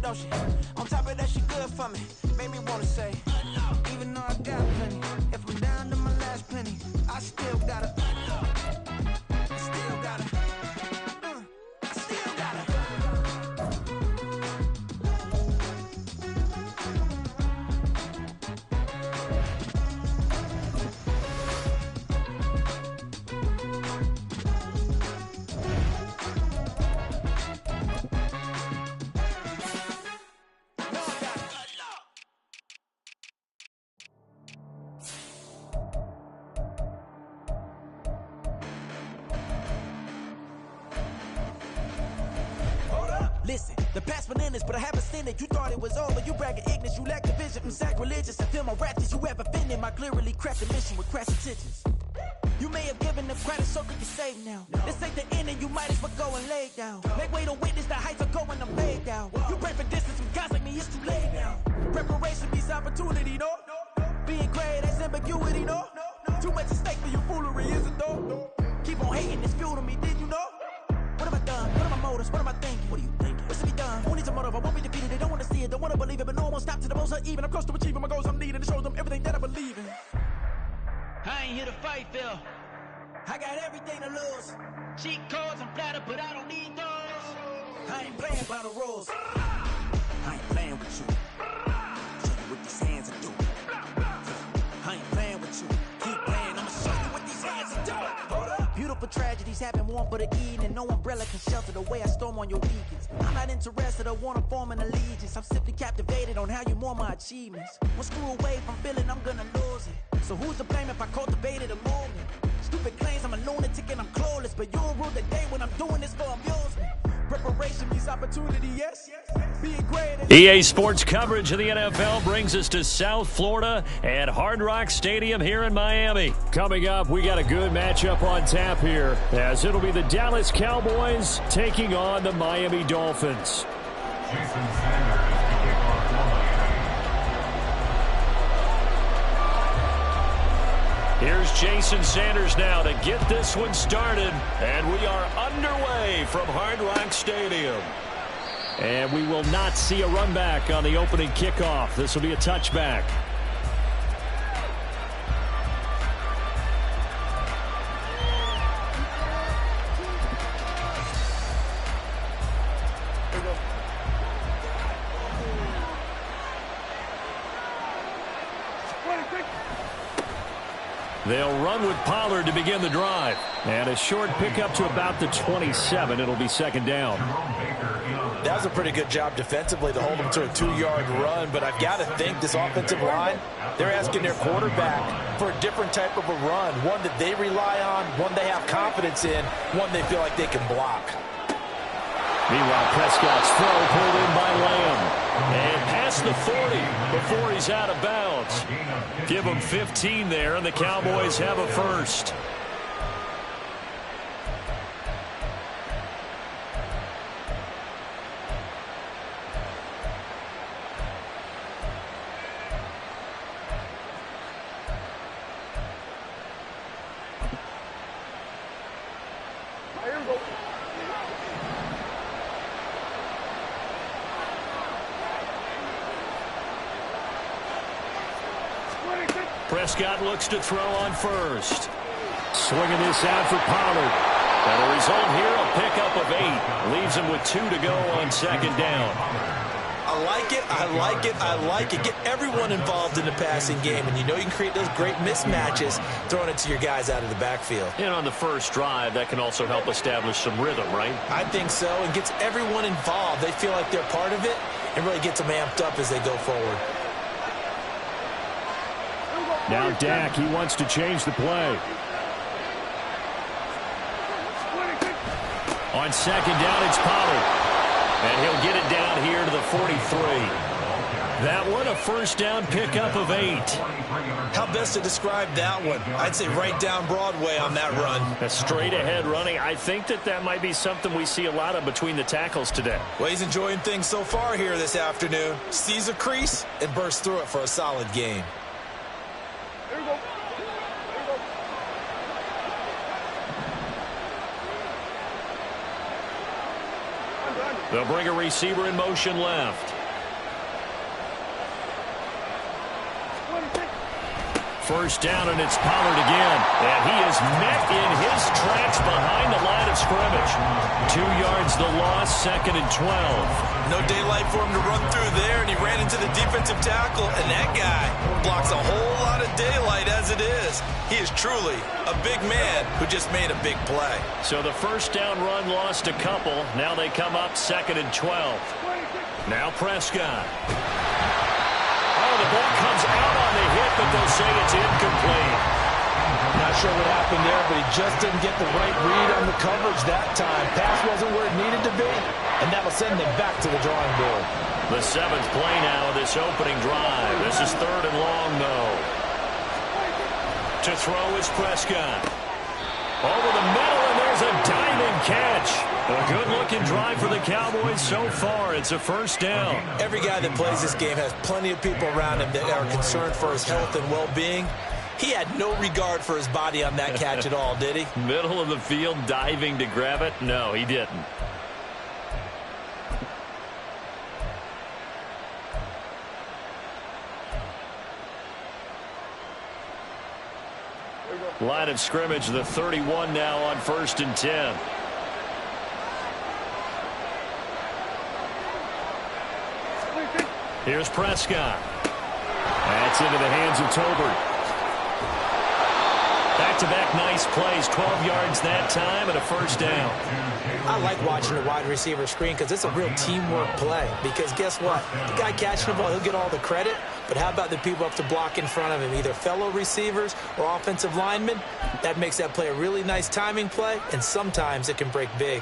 don't she? On top of that, she good for me. Made me wanna say, even though I got plenty, if I'm down to my last penny, I still gotta. I still gotta. I still gotta. Listen, the past bananas, but I haven't seen it. You thought it was over, you bragging ignorance, you lack the vision. I'm sacrilegious, I feel my wrath. Did you ever offended? My clearly crafted mission with crass intentions. You may have given them credit, so could you save now? This ain't the end, and you might as well go and lay down. Make way to witness the heights are going, I'm laid down. You pray for distance with guys like me, it's too late now. Preparation means opportunity, no? Being great, that's ambiguity, no? Too much at stake for your foolery, is it though? Keep on hating, it's fuel to me, did you know? What have I done? What are my motives? What am I thinking? What are you thinking? What's to be done? Who needs a motive? I won't be defeated. They don't want to see it, don't want to believe it, but no one won't stop to the most even. I'm close to achieving my goals. I'm needing to show them everything that I believe in. I ain't here to fight, Phil. I got everything to lose. Cheat codes, I'm flattered, but I don't need those. I ain't playing by the rules. I ain't playing with you. Show you what these hands are doing. I ain't playing with you. Keep playing, I'ma show you what these hands are doing. Hold up. Beautiful tragedies happen, one for the Eden, and no umbrella can shelter the way I storm on your weekends. I'm not interested, I wanna form an allegiance. I'm simply captivated on how you more my achievements. One screw away from feeling I'm gonna lose it. So who's to blame if I cultivated a movement? Stupid claims I'm a lunatic and I'm clueless, but you'll rule the day when I'm doing this for amusement. Preparation means opportunity, yes? Being great. EA Sports coverage of the NFL brings us to South Florida at Hard Rock Stadium here in Miami. Coming up, we got a good matchup on tap here, as it'll be the Dallas Cowboys taking on the Miami Dolphins. Jason Sanders to kick off for Miami. Here's Jason Sanders now to get this one started, and we are underway from Hard Rock Stadium. And we will not see a run back on the opening kickoff. This will be a touchback. They'll run with Pollard to begin the drive. And a short pickup to about the 27. It'll be second down. That was a pretty good job defensively to hold them to a 2-yard run, but I've got to think this offensive line, they're asking their quarterback for a different type of a run, one that they rely on, one they have confidence in, one they feel like they can block. Meanwhile, Prescott's throw pulled in by Lamb. And past the 40 before he's out of bounds. Give him 15 there, and the Cowboys have a first. Prescott looks to throw on first. Swinging this out for Pollard. And the result here, a pickup of 8. Leaves him with 2 to go on second down. I like it, I like it, I like it. Get everyone involved in the passing game, and you know you can create those great mismatches throwing it to your guys out of the backfield. And on the first drive, that can also help establish some rhythm, right? I think so, and gets everyone involved. They feel like they're part of it and really gets them amped up as they go forward. Now Dak, he wants to change the play. On second down, it's Pollard. And he'll get it down here to the 43. That one, a first down pickup of 8. How best to describe that one? I'd say right down Broadway on that run. A straight ahead running. I think that might be something we see a lot of between the tackles today. Well, he's enjoying things so far here this afternoon. Sees a crease and bursts through it for a solid game. Run. They'll bring a receiver in motion left. First down, and it's Pollard again. And he is met in his tracks behind the line of scrimmage. 2 yards the loss, 2nd and 12. No daylight for him to run through there, and he ran into the defensive tackle, and that guy blocks a whole lot of daylight as it is. He is truly a big man who just made a big play. So the first down run lost a couple. Now they come up 2nd and 12. Now Prescott. Oh, the ball comes out on the hit, but they'll say it's incomplete. Not sure what happened there, but he just didn't get the right read on the coverage that time. Pass wasn't where it needed to be, and that'll send them back to the drawing board. The 7th play now of this opening drive. This is 3rd and long, though. To throw is Prescott. Over the middle, and there's a diving catch. A good-looking drive for the Cowboys so far. It's a first down. Every guy that plays this game has plenty of people around him that are concerned for his health and well-being. He had no regard for his body on that catch at all, did he? Middle of the field, diving to grab it? No, he didn't. Line of scrimmage, the 31 now on 1st and 10. Here's Prescott. That's into the hands of Tolbert. Back-to-back nice plays, 12 yards that time and a first down. I like watching the wide receiver screen because it's a real teamwork play. Because guess what? The guy catching the ball, he'll get all the credit. But how about the people up to block in front of him, either fellow receivers or offensive linemen? That makes that play a really nice timing play, and sometimes it can break big.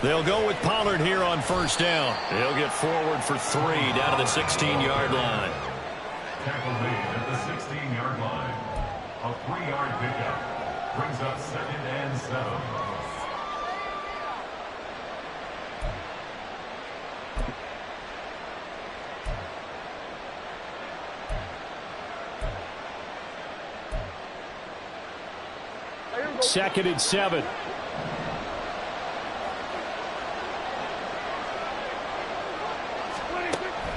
They'll go with Pollard here on first down. He'll get forward for 3 down to the 16-yard line. Tackle made at the 16-yard line. A 3-yard pickup brings up 2nd and 7. Second and 7.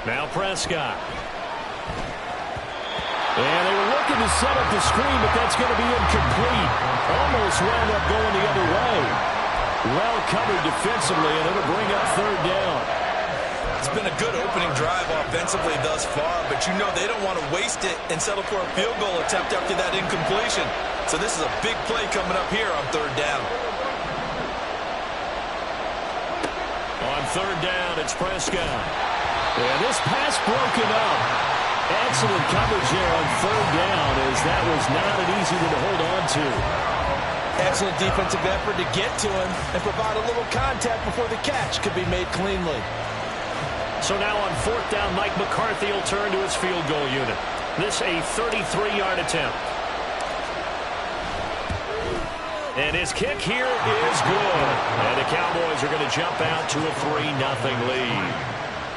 Now Prescott. And they were looking to set up the screen, but that's going to be incomplete. Almost wound up going the other way. Well covered defensively, and it'll bring up 3rd down. It's been a good opening drive offensively thus far, but you know they don't want to waste it and settle for a field goal attempt after that incompletion. So this is a big play coming up here on 3rd down. On 3rd down, it's Prescott. And this pass broken up. Excellent coverage here on 3rd down, as that was not an easy one to hold on to. Excellent defensive effort to get to him and provide a little contact before the catch could be made cleanly. So now on 4th down, Mike McCarthy will turn to his field goal unit. This a 33-yard attempt. And his kick here is good. And the Cowboys are going to jump out to a 3-0 lead.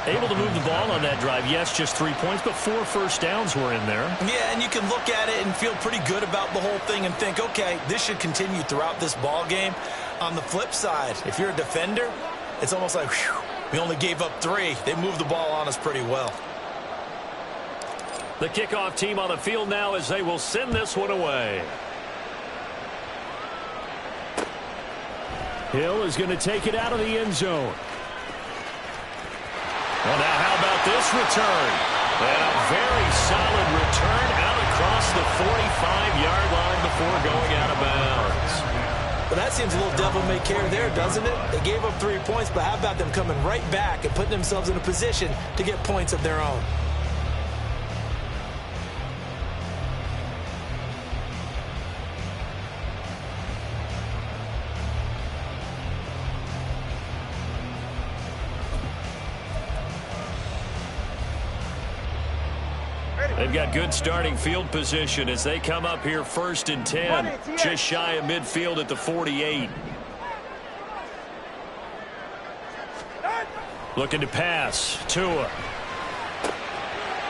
Able to move the ball on that drive. Yes, just 3 points, but 4 first downs were in there. Yeah, and you can look at it and feel pretty good about the whole thing and think, okay, this should continue throughout this ball game. On the flip side, if you're a defender, it's almost like, whew, we only gave up 3. They moved the ball on us pretty well. The kickoff team on the field now as they will send this one away. Hill is going to take it out of the end zone. Well, now how about this return? And a very solid return out across the 45-yard line before going out of bounds. Well, that seems a little devil-may-care there, doesn't it? They gave up 3 points, but how about them coming right back and putting themselves in a position to get points of their own? Ready. They've got good starting field position as they come up here 1st and 10, just shy of midfield at the 48. Looking to pass. Tua.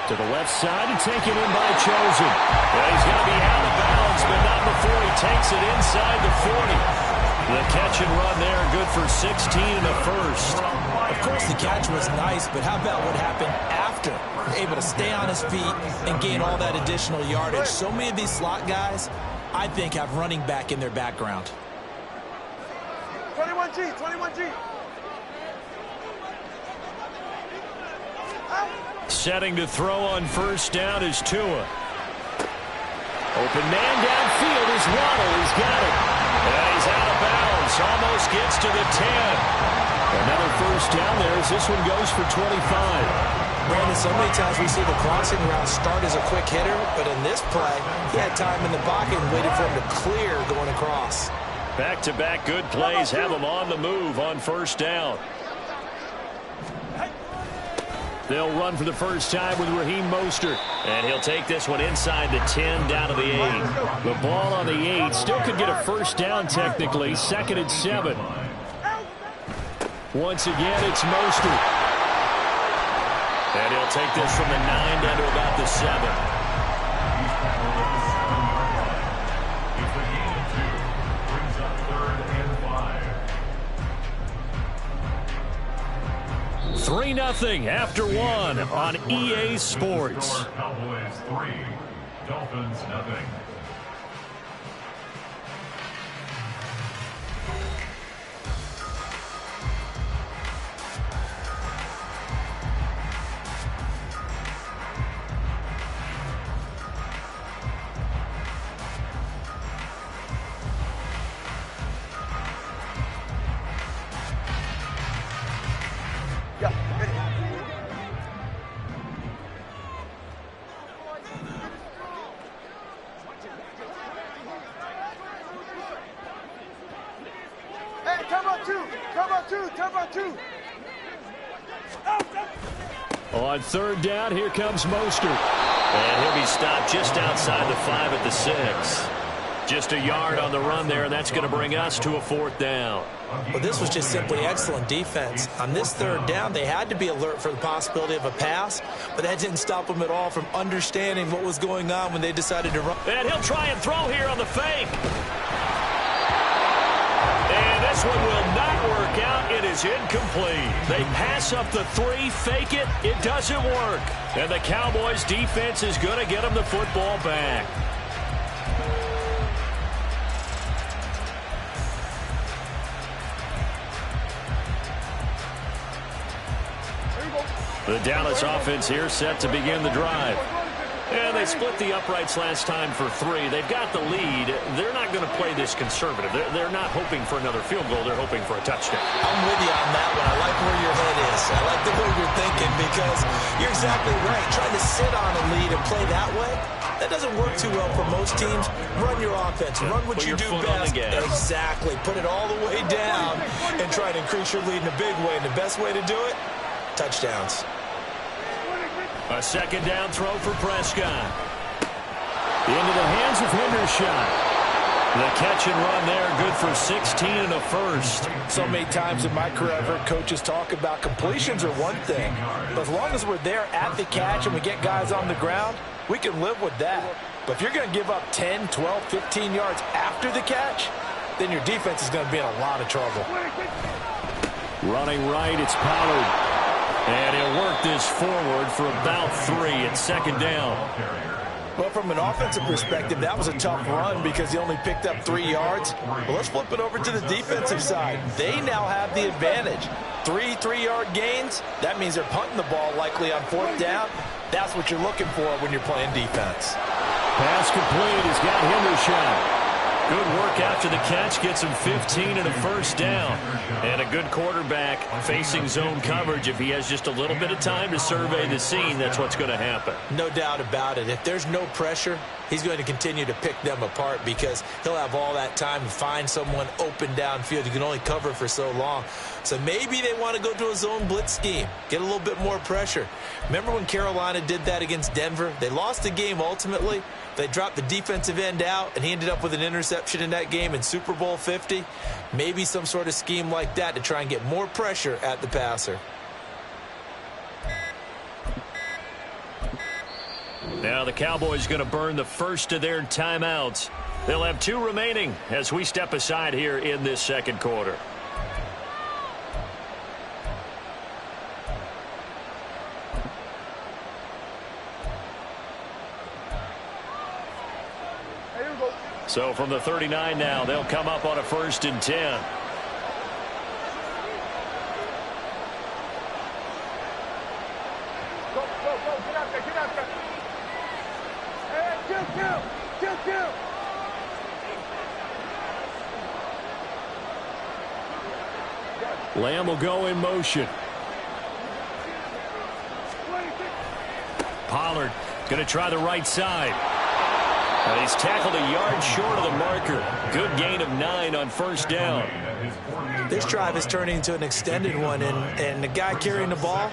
To the left side and taken in by Chosen. Well, he's going to be out of bounds, but not before he takes it inside the 40. The catch and run there, good for 16 and a first. Of course, the catch was nice, but how about what happened after? Able to stay on his feet and gain all that additional yardage. So many of these slot guys, I think, have running back in their background. 21G, 21G. Setting to throw on first down is Tua. Open man downfield is Waddle. He's got it. And he's out of bounds. Almost gets to the 10. Another first down there as this one goes for 25. Brandon, so many times we see the crossing route start as a quick hitter, but in this play, he had time in the pocket and waited for him to clear going across. Back-to-back good plays have him on the move on first down. They'll run for the first time with Raheem Mostert. And he'll take this one inside the 10 down to the 8. The ball on the 8 still could get a first down technically. 2nd and 7. Once again, it's Mostert. And he'll take this from the 9 down to about the 7. It's a gain of 2. Brings up 3rd and 5. 3-0 after 1 on EA Sports. Cowboys 3, Dolphins 0. On 3rd down, here comes Mostert. And he'll be stopped just outside the 5 at the 6. Just a yard on the run there, and that's going to bring us to a 4th down. Well, this was just simply excellent defense. On this 3rd down, they had to be alert for the possibility of a pass, but that didn't stop them at all from understanding what was going on when they decided to run. And he'll try and throw here on the fake. And this one will not work out. It is incomplete. They pass up the 3, fake it. It doesn't work. And the Cowboys defense is going to get them the football back. The Dallas offense here set to begin the drive. And they split the uprights last time for 3. They've got the lead. They're not going to play this conservative. They're not hoping for another field goal. They're hoping for a touchdown. I'm with you on that one. I like where your head is. I like the way you're thinking because you're exactly right. Trying to sit on a lead and play that way, that doesn't work too well for most teams. Run your offense. Run what you do best. Exactly. Put it all the way down and try to increase your lead in a big way. And the best way to do it, touchdowns. A 2nd down throw for Prescott. Into the hands of Hendershot. The catch and run there, good for 16 and a first. So many times in my career, I've heard coaches talk about completions are one thing. But as long as we're there at the catch and we get guys on the ground, we can live with that. But if you're going to give up 10, 12, 15 yards after the catch, then your defense is going to be in a lot of trouble. Running right, it's Pollard. And he'll work this forward for about 3 at 2nd down. Well, from an offensive perspective, that was a tough run because he only picked up 3 yards. Well, let's flip it over to the defensive side. They now have the advantage. 3 3-yard gains, that means they're punting the ball likely on 4th down. That's what you're looking for when you're playing defense. Pass complete. He's got Hendershot. Good work work after the catch gets him 15 and a first down. And a good quarterback facing zone coverage. If he has just a little bit of time to survey the scene, that's what's going to happen. No doubt about it. If there's no pressure, he's going to continue to pick them apart because he'll have all that time to find someone open downfield. You can only cover for so long. So maybe they want to go to a zone blitz scheme, get a little bit more pressure. Remember when Carolina did that against Denver? They lost the game ultimately. They dropped the defensive end out, and he ended up with an interception in that game in Super Bowl 50. Maybe some sort of scheme like that to try and get more pressure at the passer. Now the Cowboys going to burn the first of their timeouts. They'll have 2 remaining as we step aside here in this second quarter. So from the 39 now, they'll come up on a 1st and 10. Lamb will go in motion. Pollard going to try the right side. And he's tackled a yard short of the marker. Good gain of 9 on first down. This drive is turning into an extended one, and the guy carrying the ball,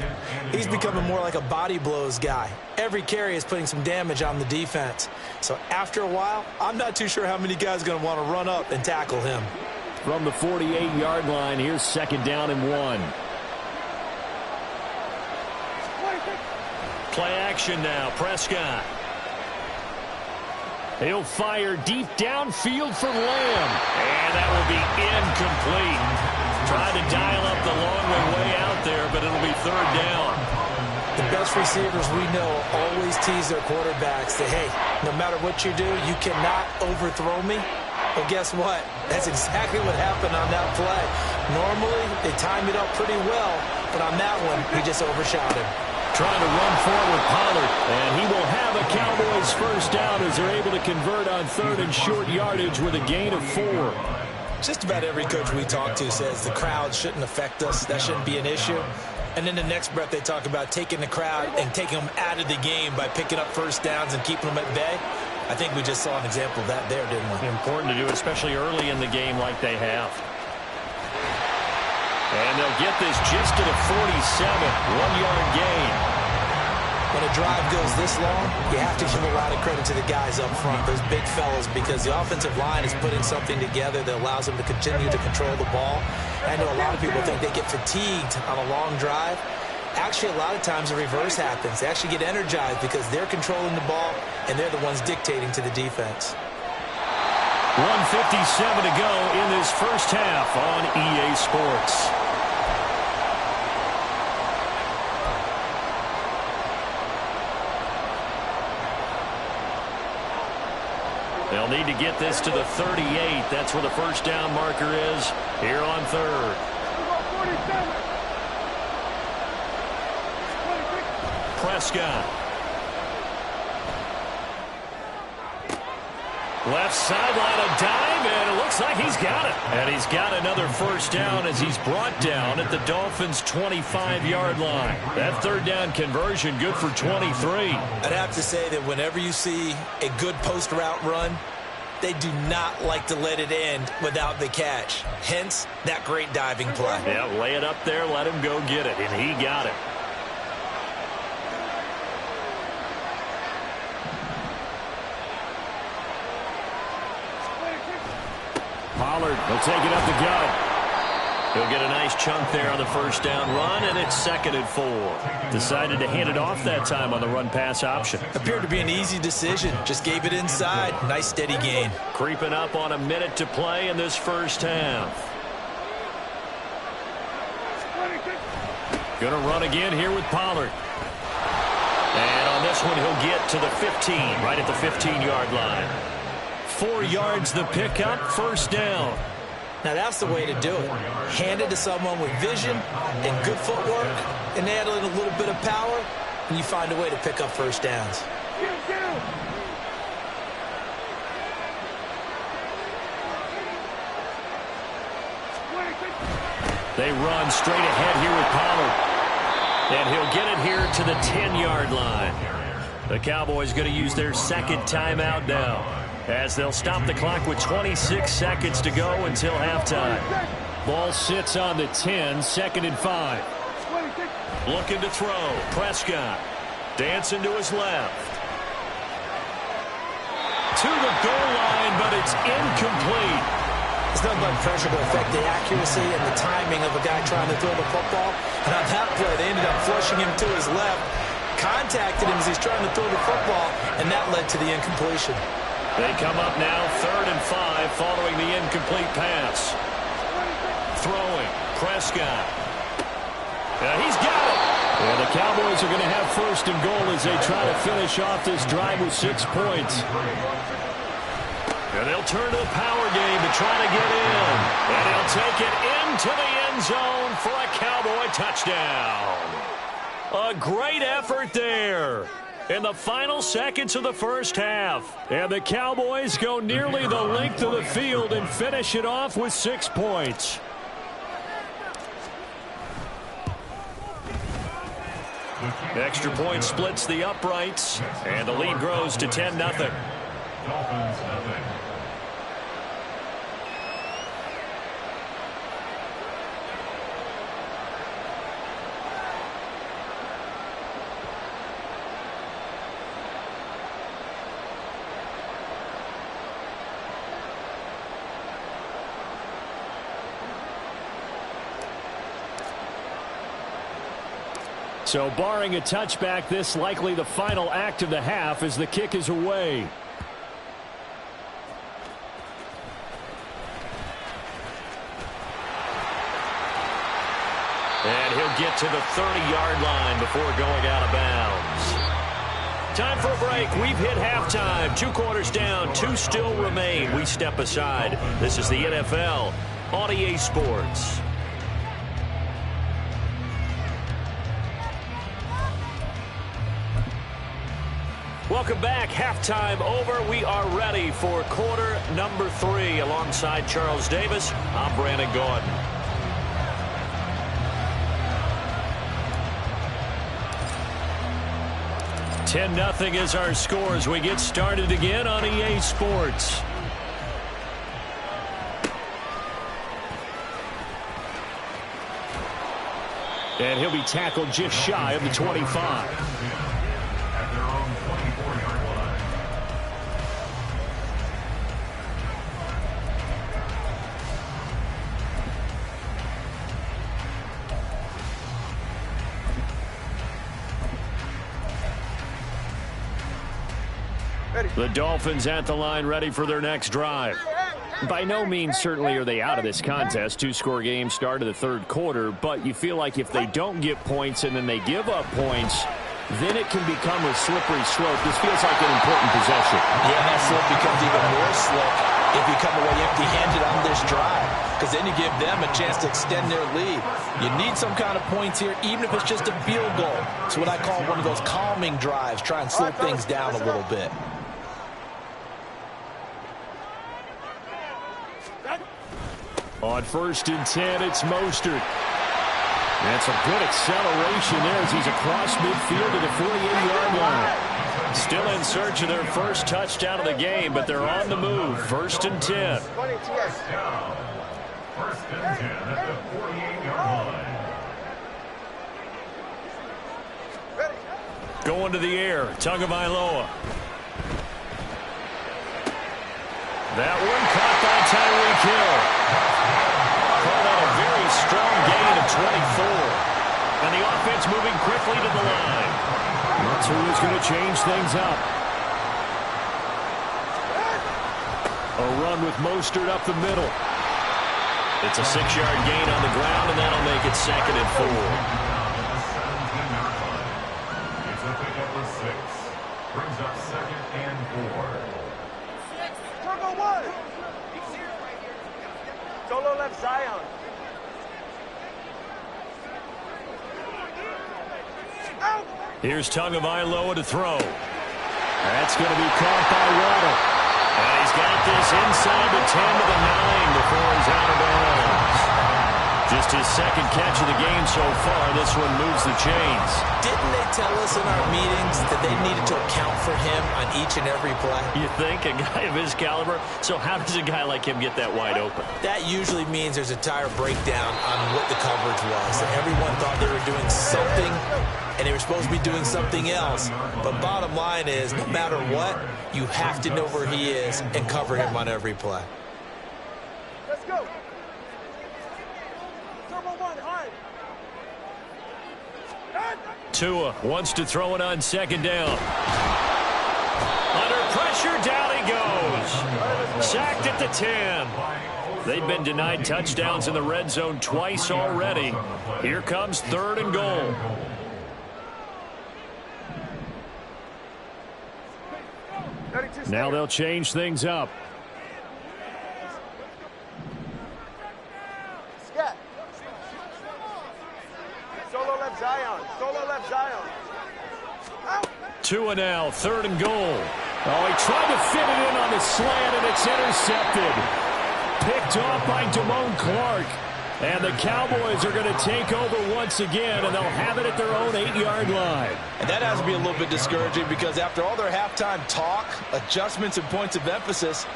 he's becoming more like a body blows guy. Every carry is putting some damage on the defense. So after a while, I'm not too sure how many guys are going to want to run up and tackle him. From the 48-yard line, here's 2nd down and 1. Play action now, Prescott. He'll fire deep downfield for Lamb. And that will be incomplete. Trying to dial up the long way out there, but it'll be 3rd down. The best receivers we know always tease their quarterbacks that, hey, no matter what you do, you cannot overthrow me. Well, guess what? That's exactly what happened on that play. Normally, they time it up pretty well, but on that one, he just overshot him. Trying to run forward Pollard, and he will have a Cowboys first down as they're able to convert on 3rd and short yardage with a gain of 4. Just about every coach we talk to says the crowd shouldn't affect us. That shouldn't be an issue. And in the next breath, they talk about taking the crowd and taking them out of the game by picking up first downs and keeping them at bay. I think we just saw an example of that there, didn't we? Important to do, especially early in the game like they have. And they'll get this just to the 47, 1-yard gain. When a drive goes this long, you have to give a lot of credit to the guys up front, those big fellas, because the offensive line is putting something together that allows them to continue to control the ball. I know a lot of people think they get fatigued on a long drive. Actually, a lot of times the reverse happens. They actually get energized because they're controlling the ball, and they're the ones dictating to the defense. 1:57 to go in this first half on EA Sports. They'll need to get this to the 38. That's where the first down marker is here on 3rd. Prescott. Left sideline, a dive, and it looks like he's got it. And he's got another first down as he's brought down at the Dolphins' 25-yard line. That 3rd down conversion good for 23. I'd have to say that whenever you see a good post route run, they do not like to let it end without the catch. Hence, that great diving play. Yeah, lay it up there, let him go get it, and he got it. Pollard will take it up the gut. He'll get a nice chunk there on the first down run, and it's 2nd and 4. Decided to hand it off that time on the run-pass option. Appeared to be an easy decision. Just gave it inside. Nice steady gain. Creeping up on a minute to play in this first half. Going to run again here with Pollard. And on this one, he'll get to the 15, right at the 15-yard line. 4 yards the pickup, first down. Now that's the way to do it. Hand it to someone with vision and good footwork, and add in a little bit of power, and you find a way to pick up first downs. They run straight ahead here with Pollard. And he'll get it here to the 10-yard line. The Cowboys going to use their second timeout now, as they'll stop the clock with 26 seconds to go until halftime. Ball sits on the 10, 2nd and 5. Looking to throw. Prescott dancing to his left. To the goal line, but it's incomplete. There's nothing but pressure to affect the accuracy and the timing of a guy trying to throw the football. And on that play, they ended up flushing him to his left, contacted him as he's trying to throw the football, and that led to the incompletion. They come up now 3rd and 5 following the incomplete pass. Throwing. Prescott. He's got it. And the Cowboys are going to have 1st and goal as they try to finish off this drive with 6 points. And they'll turn to the power game to try to get in. And he'll take it into the end zone for a Cowboy touchdown. A great effort there in the final seconds of the first half. And the Cowboys go nearly the length of the field and finish it off with 6 points. Extra point splits the uprights, and the lead grows to 10-0. Dolphins 0. So barring a touchback, this likely the final act of the half as the kick is away. And he'll get to the 30-yard line before going out of bounds. Time for a break. We've hit halftime. 2 quarters down, 2 still remain. We step aside. This is the NFL on EA Sports. Welcome back. Halftime over. We are ready for quarter number 3. Alongside Charles Davis, I'm Brandon Gordon. $10-0 is our score as we get started again on EA Sports. And he'll be tackled just shy of the 25. The Dolphins at the line ready for their next drive. By no means certainly are they out of this contest. 2-score game start of the 3rd quarter, but you feel like if they don't get points and then they give up points, then it can become a slippery slope. This feels like an important possession. Yeah, that slope becomes even more slope if you come away empty-handed on this drive, because then you give them a chance to extend their lead. You need some kind of points here, even if it's just a field goal. It's what I call one of those calming drives. Try and slow things down a little bit. On 1st and 10, it's Mostert. That's a good acceleration there as he's across midfield to the 48-yard line. Still in search of their first touchdown of the game, but they're on the move. 1st and 10. First down. 1st and 10 at the 48-yard line. Going to the air, Tagovailoa. That one caught by Tyreek Hill. Caught on a very strong gain of 24. And the offense moving quickly to the line. That's who is going to change things up. A run with Mostert up the middle. It's a 6-yard gain on the ground, and that'll make it 2nd and 4. It's a pickup of 6. Brings up 2nd and 4. Solo left Zion. Here's Tagovailoa to throw. That's going to be caught by Waddle. And he's got this inside the 10 to the 9 before he's out of bounds. Just his second catch of the game so far. This one moves the chains. Didn't they tell us in our meetings that they needed to account for him on each and every play? You think? A guy of his caliber? So how does a guy like him get that wide open? That usually means there's a tire breakdown on what the coverage was. That everyone thought they were doing something, and they were supposed to be doing something else. But bottom line is, no matter what, you have to know where he is and cover him on every play. Let's go. Turbo one, hard. Tua wants to throw it on second down. Under pressure, down he goes. Sacked at the 10. They've been denied touchdowns in the red zone twice already. Here comes 3rd and goal. Now they'll change things up. Scat. Solo left Zion. Solo left Zion. Out. Tua now, 3rd and goal. Oh, he tried to fit it in on the slant, and it's intercepted. Picked off by Damone Clark. And the Cowboys are going to take over once again, and they'll have it at their own 8-yard line. And that has to be a little bit discouraging because after all their halftime talk, adjustments, and points of emphasis,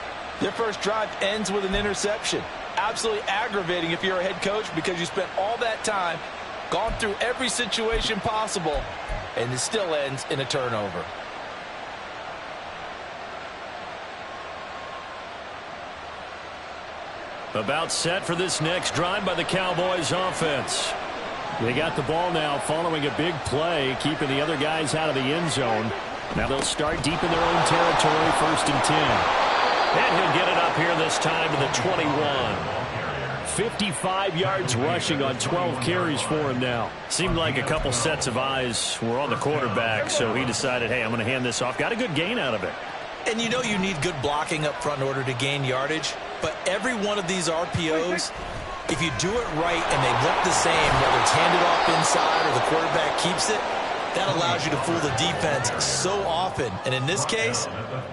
their first drive ends with an interception. Absolutely aggravating if you're a head coach because you spent all that time, gone through every situation possible, and it still ends in a turnover. About set for this next drive by the Cowboys offense. They got the ball now following a big play, keeping the other guys out of the end zone. Now they'll start deep in their own territory, 1st and 10. And he'll get it up here this time to the 21. 55 yards rushing on 12 carries for him now. Seemed like a couple sets of eyes were on the quarterback, so he decided, hey, I'm going to hand this off. Got a good gain out of it. And you know you need good blocking up front in order to gain yardage. But every one of these RPOs, if you do it right and they look the same, whether it's handed off inside or the quarterback keeps it, that allows you to fool the defense so often. And in this case,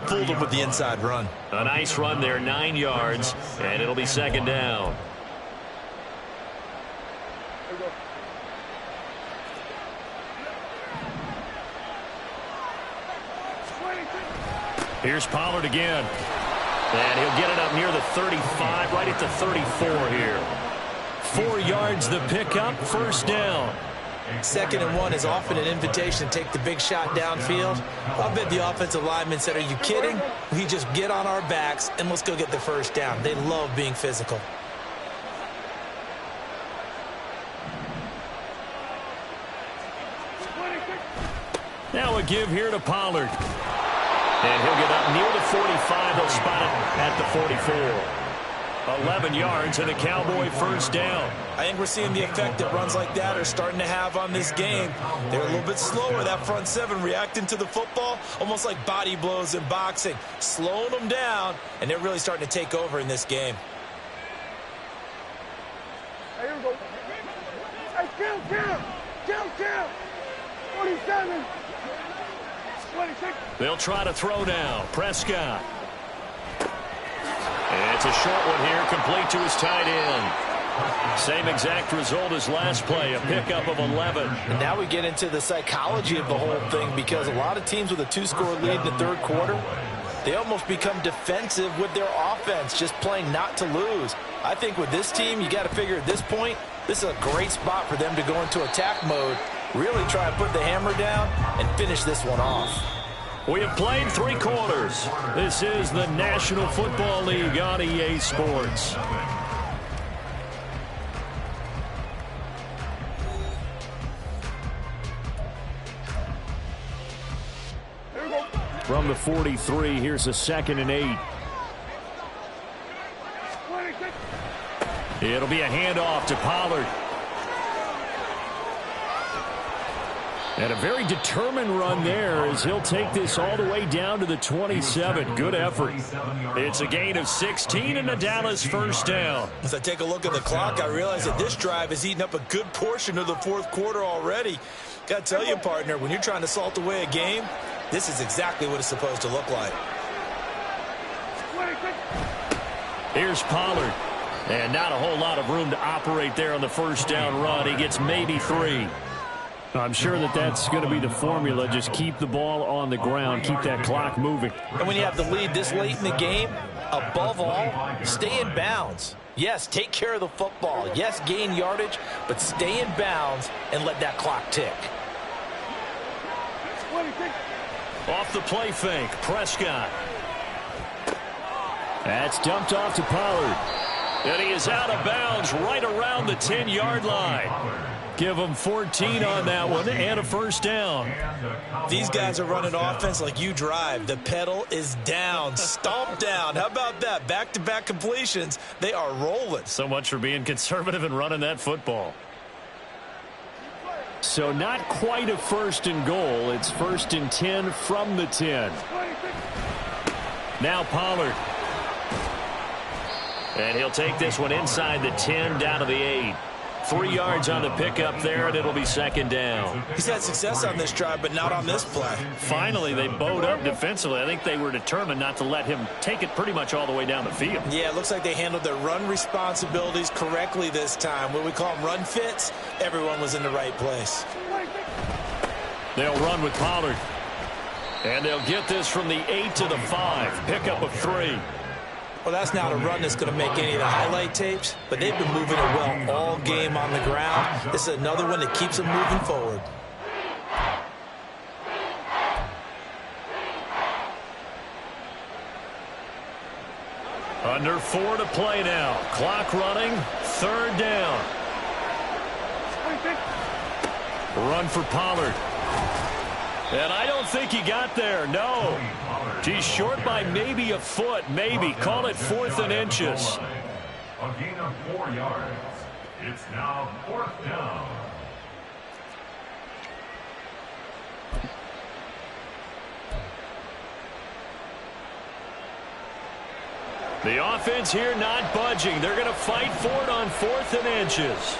fooled them with the inside run. A nice run there, 9 yards, and it'll be 2nd down. Here's Pollard again. And he'll get it up near the 35, right at the 34 here. 4 yards the pickup, 1st down. 2nd and 1 is often an invitation to take the big shot downfield. I bet the offensive lineman said, are you kidding? We just get on our backs and let's go get the 1st down. They love being physical. Now a give here to Pollard. And he'll get up near the 45. They'll spot it at the 44. 11 yards and a Cowboy 1st down. I think we're seeing the effect that runs like that are starting to have on this game. They're a little bit slower, that front 7, reacting to the football, almost like body blows in boxing, slowing them down, and they're really starting to take over in this game. Here we go. Hey, count. 47. 26. They'll try to throw now. Prescott. And it's a short one here, complete to his tight end. Same exact result as last play, a pickup of 11. And now we get into the psychology of the whole thing because a lot of teams with a 2-score lead in the 3rd quarter, they almost become defensive with their offense, just playing not to lose. I think with this team, you got to figure at this point, this is a great spot for them to go into attack mode, really try and put the hammer down and finish this one off. We have played 3 quarters. This is the National Football League on EA Sports. From the 43, here's a 2nd and 8. It'll be a handoff to Pollard. And a very determined run there as he'll take this all the way down to the 27. Good effort. It's a gain of 16 and a Dallas 1st down. As I take a look at the clock, I realize that this drive has eaten up a good portion of the 4th quarter already. Got to tell you, partner, when you're trying to salt away a game, this is exactly what it's supposed to look like. Here's Pollard. And not a whole lot of room to operate there on the first down run. He gets maybe 3. I'm sure that's going to be the formula. Just keep the ball on the ground. Keep that clock moving. And when you have the lead this late in the game, above all, stay in bounds. Yes, take care of the football. Yes, gain yardage, but stay in bounds and let that clock tick. Off the play fake, Prescott. That's dumped off to Pollard. And he is out of bounds right around the 10-yard line. Give him 14 on that one and a first down. These guys are running offense like you drive. The pedal is down, stomp down. How about that? Back-to-back completions. They are rolling. So much for being conservative and running that football. So not quite a first and goal. It's first and 10 from the 10. Now Pollard. And he'll take this one inside the 10 down to the 8. 3 yards on the pickup there, and it'll be second down. He's had success on this drive, but not on this play. Finally, they bowed up defensively. I think they were determined not to let him take it pretty much all the way down the field. Yeah, it looks like they handled their run responsibilities correctly this time. What we call them run fits, everyone was in the right place. They'll run with Pollard. And they'll get this from the 8 to the 5. Pickup of 3. Well, that's not a run that's going to make any of the highlight tapes, but they've been moving it well all game on the ground. This is another one that keeps them moving forward. Under 4 to play now. Clock running. 3rd down. Run for Pollard. And I don't think he got there. No. He's short by maybe a foot. Maybe. Call it 4th and inches. A gain of 4 yards. It's now 4th down. The offense here not budging. They're going to fight for it on 4th and inches.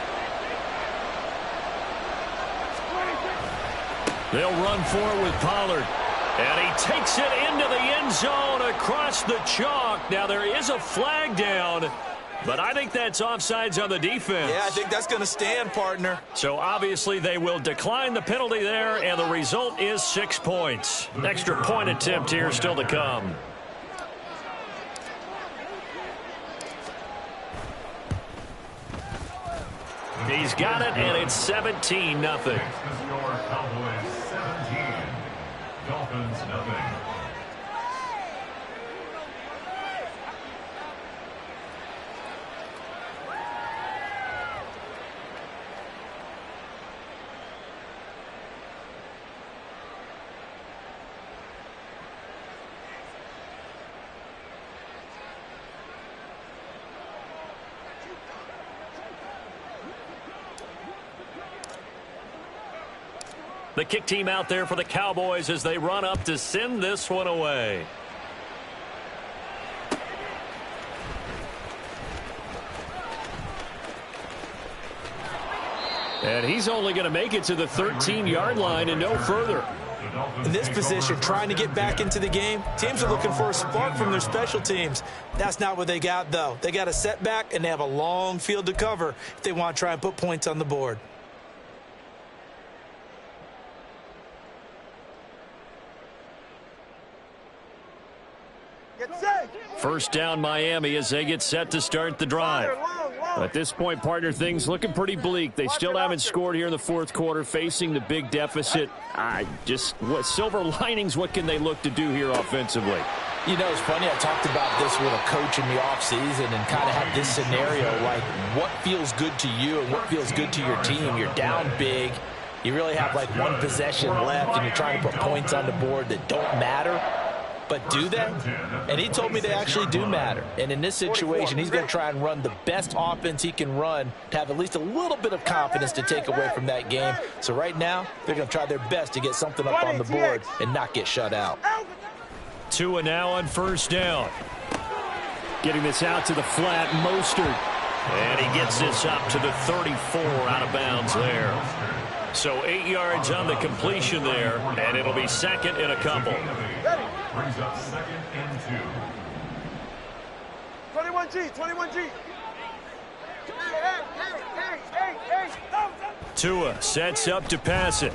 They'll run for it with Pollard. And he takes it into the end zone across the chalk. Now there is a flag down, but I think that's offsides on the defense. Yeah, I think that's going to stand, partner. So obviously they will decline the penalty there, and the result is 6 points. Extra point attempt here still to come. He's got it, and it's 17-0. This is your Cowboys 17, Dolphins nothing. The kick team out there for the Cowboys as they run up to send this one away. And he's only going to make it to the 13-yard line and no further. In this position, trying to get back into the game, teams are looking for a spark from their special teams. That's not what they got, though. They got a setback, and they have a long field to cover if they want to try and put points on the board. First down Miami as they get set to start the drive. At this point, partner, things looking pretty bleak. They still haven't scored here in the 4th quarter, facing the big deficit. What silver linings, what can they look to do here offensively? You know, it's funny, I talked about this with a coach in the offseason and kind of had this scenario, like what feels good to you and what feels good to your team. You're down big. You really have like one possession left, and you're trying to put points on the board that don't matter. But do they? And he told me they actually do matter. And in this situation, he's going to try and run the best offense he can run to have at least a little bit of confidence to take away from that game. So right now, they're going to try their best to get something up on the board and not get shut out. Tua now on first down. Getting this out to the flat, Mostert. And he gets this up to the 34 out of bounds there. So 8 yards on the completion there, and it'll be second and a couple. Brings up 2nd and 2. 21G, 21G. Tua sets up to pass it.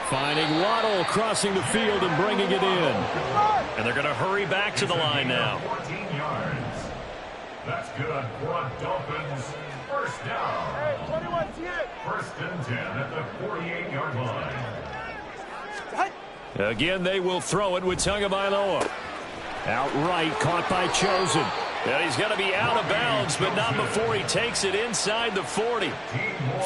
Finding Waddle crossing the field and bringing it in. And they're going to hurry back to the line now. 14 yards. That's good for a Dolphins first down. 21 First and 10 at the 48-yard line. Again, they will throw it with Tagovailoa. Outright, caught by Chosen. And he's going to be out of bounds, but not before he takes it inside the 40.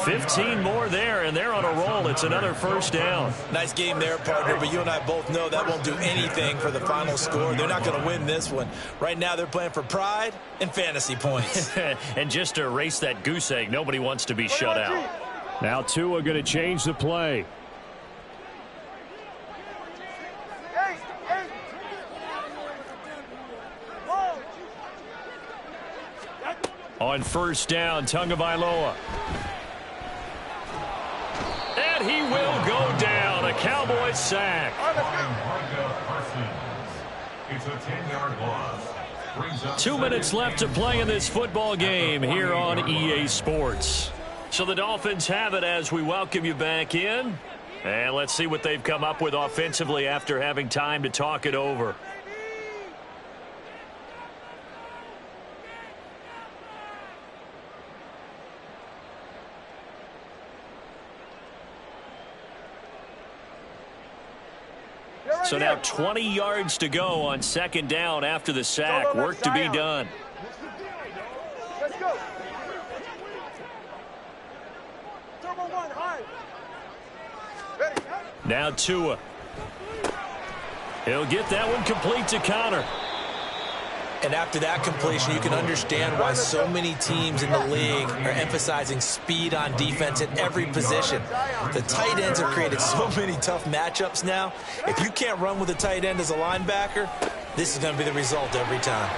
15 more there, and they're on a roll. It's another first down. Nice game there, partner, but you and I both know that won't do anything for the final score. They're not going to win this one. Right now, they're playing for pride and fantasy points. And just to erase that goose egg, nobody wants to be shut out. Now Tua going to change the play. On first down, Tagovailoa. And he will go down. A Cowboys sack. It's a 10-yard loss. 2 minutes left to play in this football game here on EA Sports. So the Dolphins have it as we welcome you back in. And let's see what they've come up with offensively after having time to talk it over. So now 20 yards to go on second down after the sack. Work to be done. Let's go. Turbo one, high. Ready. Now Tua. He'll get that one complete to Connor. And after that completion, you can understand why so many teams in the league are emphasizing speed on defense at every position. The tight ends have created so many tough matchups now. If you can't run with a tight end as a linebacker, this is going to be the result every time.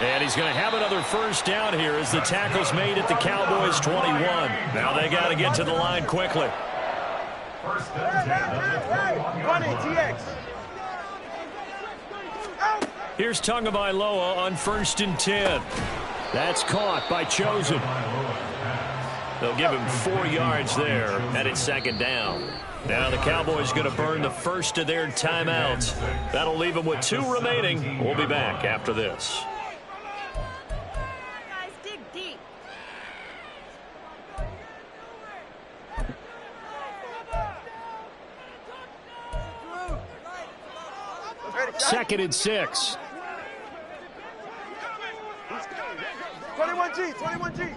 And he's going to have another first down here as the tackle's made at the Cowboys 21. Now they got to get to the line quickly. First and 10. 20 TX. Here's Tagovailoa on first and 10. That's caught by Chosen. They'll give him 4 yards there, and it's second down. Now the Cowboys going to burn the first of their timeouts. That'll leave them with 2 remaining. We'll be back after this. Guys, dig deep. Second and 6. 21G, 21G.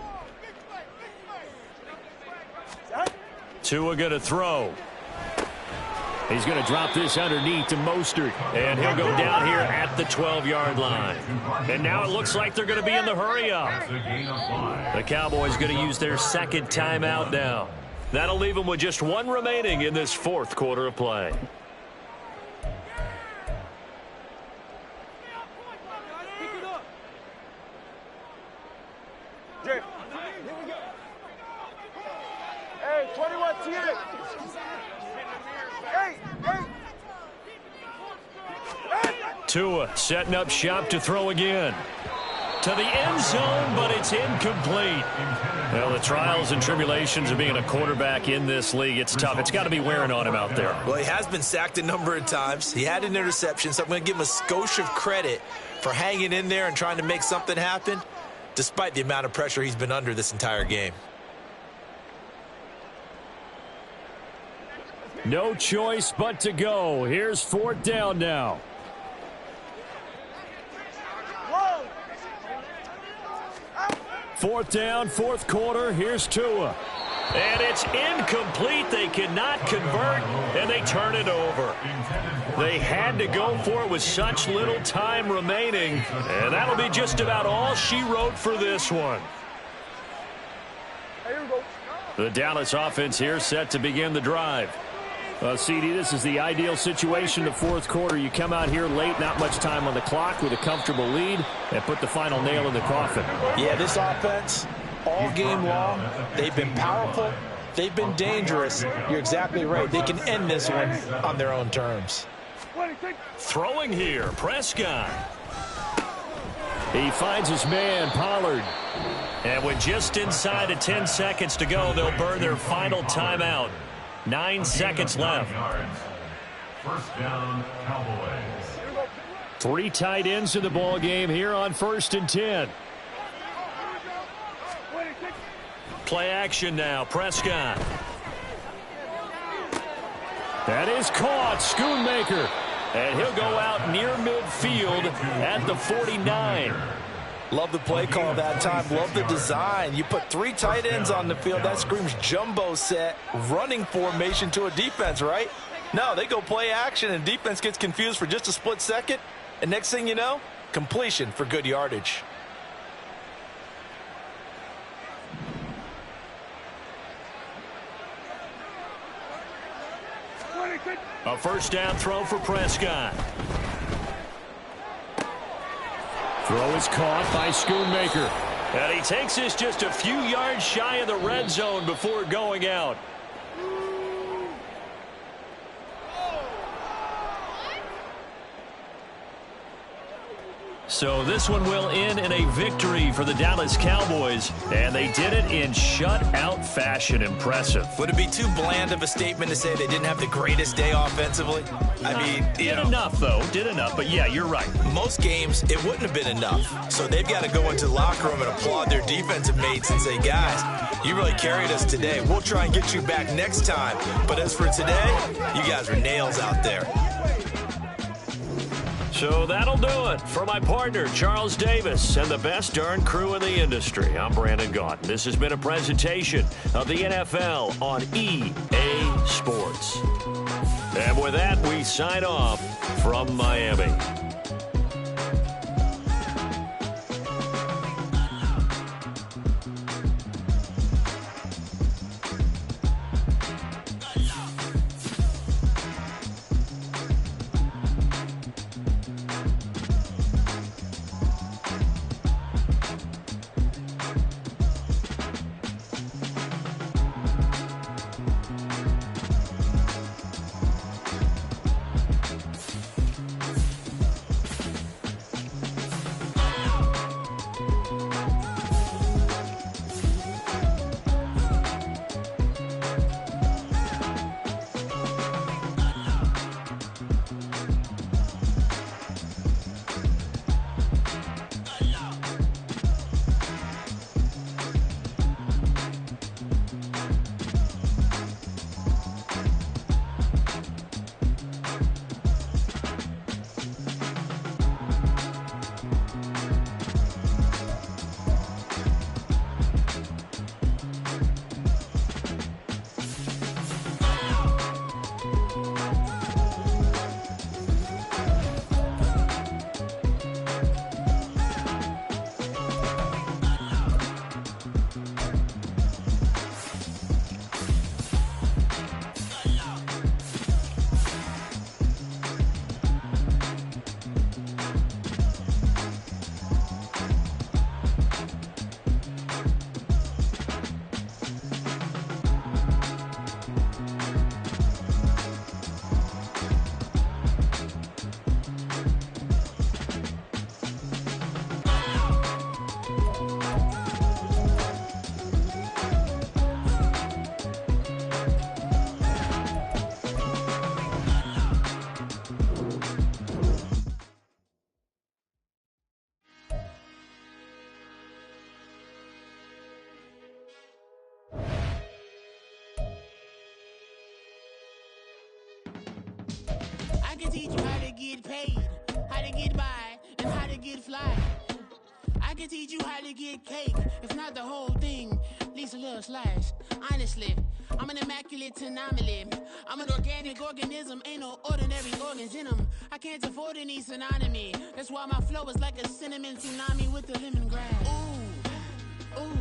Tua going to throw. He's going to drop this underneath to Mostert, and he'll go down here at the 12-yard line. And now it looks like they're going to be in the hurry-up. The Cowboys going to use their second timeout now. That'll leave them with just 1 remaining in this fourth quarter of play. Hey, 21 TX. Hey. Tua setting up shop to throw again. To the end zone, but it's incomplete. Well, the trials and tribulations of being a quarterback in this league, it's tough. It's got to be wearing on him out there. Well, he has been sacked a number of times. He had an interception, so I'm going to give him a skosh of credit for hanging in there and trying to make something happen, despite the amount of pressure he's been under this entire game. No choice but to go. Here's fourth down now. Fourth down, fourth quarter. Here's Tua. And it's incomplete. They cannot convert, and they turn it over. They had to go for it with such little time remaining, and that'll be just about all she wrote for this one. The Dallas offense here set to begin the drive. CD, this is the ideal situation, the fourth quarter. You come out here late, not much time on the clock, with a comfortable lead, and put the final nail in the coffin. Yeah, this offense, all game long, they've been powerful, they've been dangerous. You're exactly right. They can end this one on their own terms. Throwing here, Prescott. He finds his man, Pollard. And with just inside of 10 seconds to go, they'll burn their final timeout. 9 seconds left. First down, Cowboys. 3 tight ends in the ball game here on 1st and 10. Play action now. Prescott. That is caught. Schoonmaker. And he'll go out near midfield at the 49. Love the play call that time. Love the design. You put 3 tight ends on the field. That screams jumbo set, running formation to a defense, right? No, they go play action, and defense gets confused for just a split second. And next thing you know, completion for good yardage. A first down throw for Prescott. Throw is caught by Schoonmaker. And he takes this just a few yards shy of the red zone before going out. So this one will end in a victory for the Dallas Cowboys, and they did it in shutout fashion. Impressive. Would it be too bland of a statement to say they didn't have the greatest day offensively? I mean, did enough, though. Did enough, but yeah, you're right. Most games, it wouldn't have been enough. So they've got to go into the locker room and applaud their defensive mates and say, guys, you really carried us today. We'll try and get you back next time. But as for today, you guys are nails out there. So that'll do it for my partner, Charles Davis, and the best darn crew in the industry. I'm Brandon Gaudin. This has been a presentation of the NFL on EA Sports. And with that, we sign off from Miami. I can teach you how to get paid, how to get by, and how to get fly. I can teach you how to get cake, if not the whole thing, at least a little slice. Honestly, I'm an immaculate anomaly. I'm an organic organism, ain't no ordinary organs in them. I can't afford any synonymy. That's why my flow is like a cinnamon tsunami with the lemongrass. Ooh, ooh.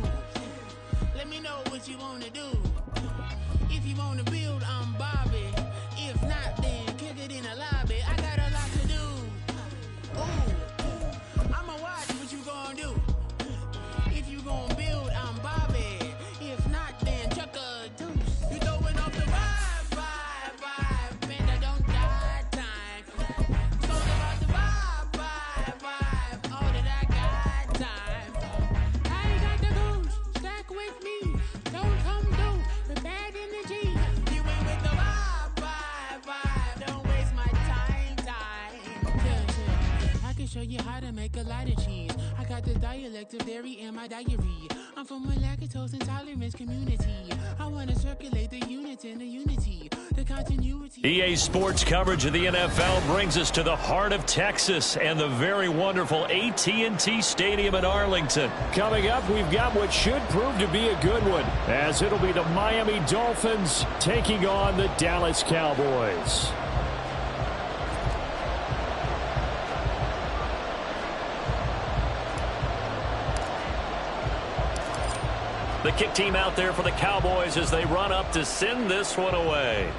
Let me know what you wanna do. If you wanna build, I'm Bobby. If not, then kick it in the lobby. I got a lot to do. Ooh, I'ma watch what you gon' do. If you gon' build, I'm Bobby. If not, then chuck a deuce. You throwing off the vibe, and I don't die time. It's all about the vibe, all that I got. dairy in my diary. I'm from a lactose intolerance community. I want to circulate the unity and the unity, the continuity. EA Sports coverage of the NFL brings us to the heart of Texas and the very wonderful AT&T Stadium in Arlington. Coming up, we've got what should prove to be a good one, as it'll be the Miami Dolphins taking on the Dallas Cowboys. The kick team out there for the Cowboys as they run up to send this one away.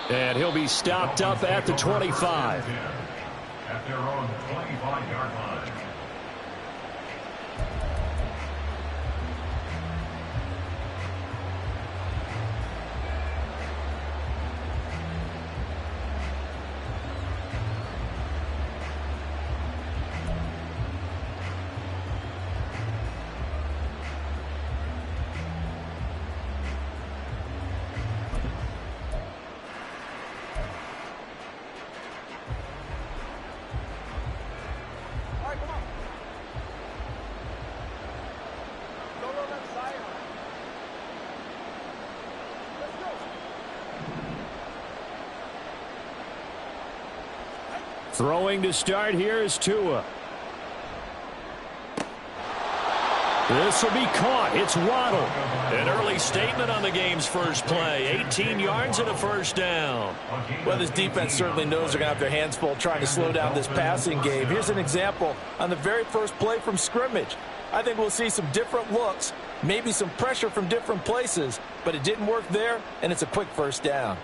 And he'll be stopped up at the 25. At their own 25-yard line. Throwing to start here is Tua. This will be caught. It's Waddle. An early statement on the game's first play. 18 yards and a first down. Well, this defense certainly knows they're going to have their hands full trying to slow down this passing game. Here's an example on the very first play from scrimmage. I think we'll see some different looks, maybe some pressure from different places, but it didn't work there, and it's a quick first down.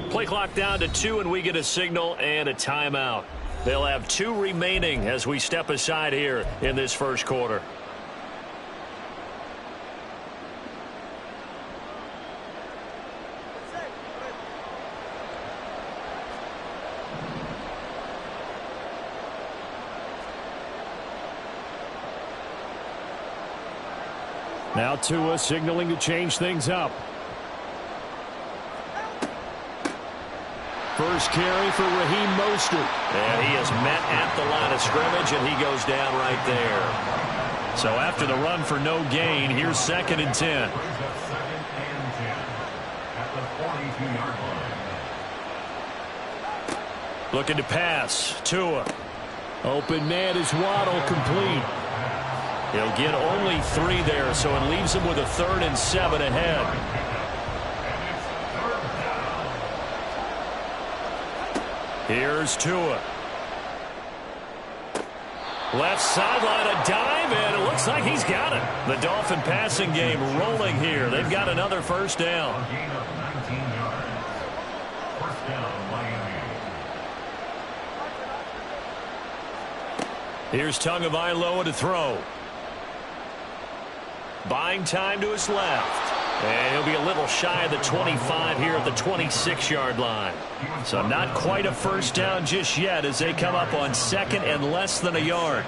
Play clock down to 2, and we get a signal and a timeout. They'll have 2 remaining as we step aside here in this first quarter. Now Tua signaling to change things up. First carry for Raheem Mostert. And he is met at the line of scrimmage, and he goes down right there. So after the run for no gain, here's 2nd and 10. At the 42-yard line. Looking to pass. Tua. Open man is Waddle, complete. He'll get only 3 there, so it leaves him with a 3rd and 7 ahead. Here's Tua. Left sideline, a dive, and it looks like he's got it. The Dolphin passing game rolling here. They've got another first down. A gain of 19 yards. First down, Miami. Here's Tagovailoa to throw. Buying time to his left. And he'll be a little shy of the 25 here at the 26-yard line. So not quite a first down just yet as they come up on 2nd and less than a yard.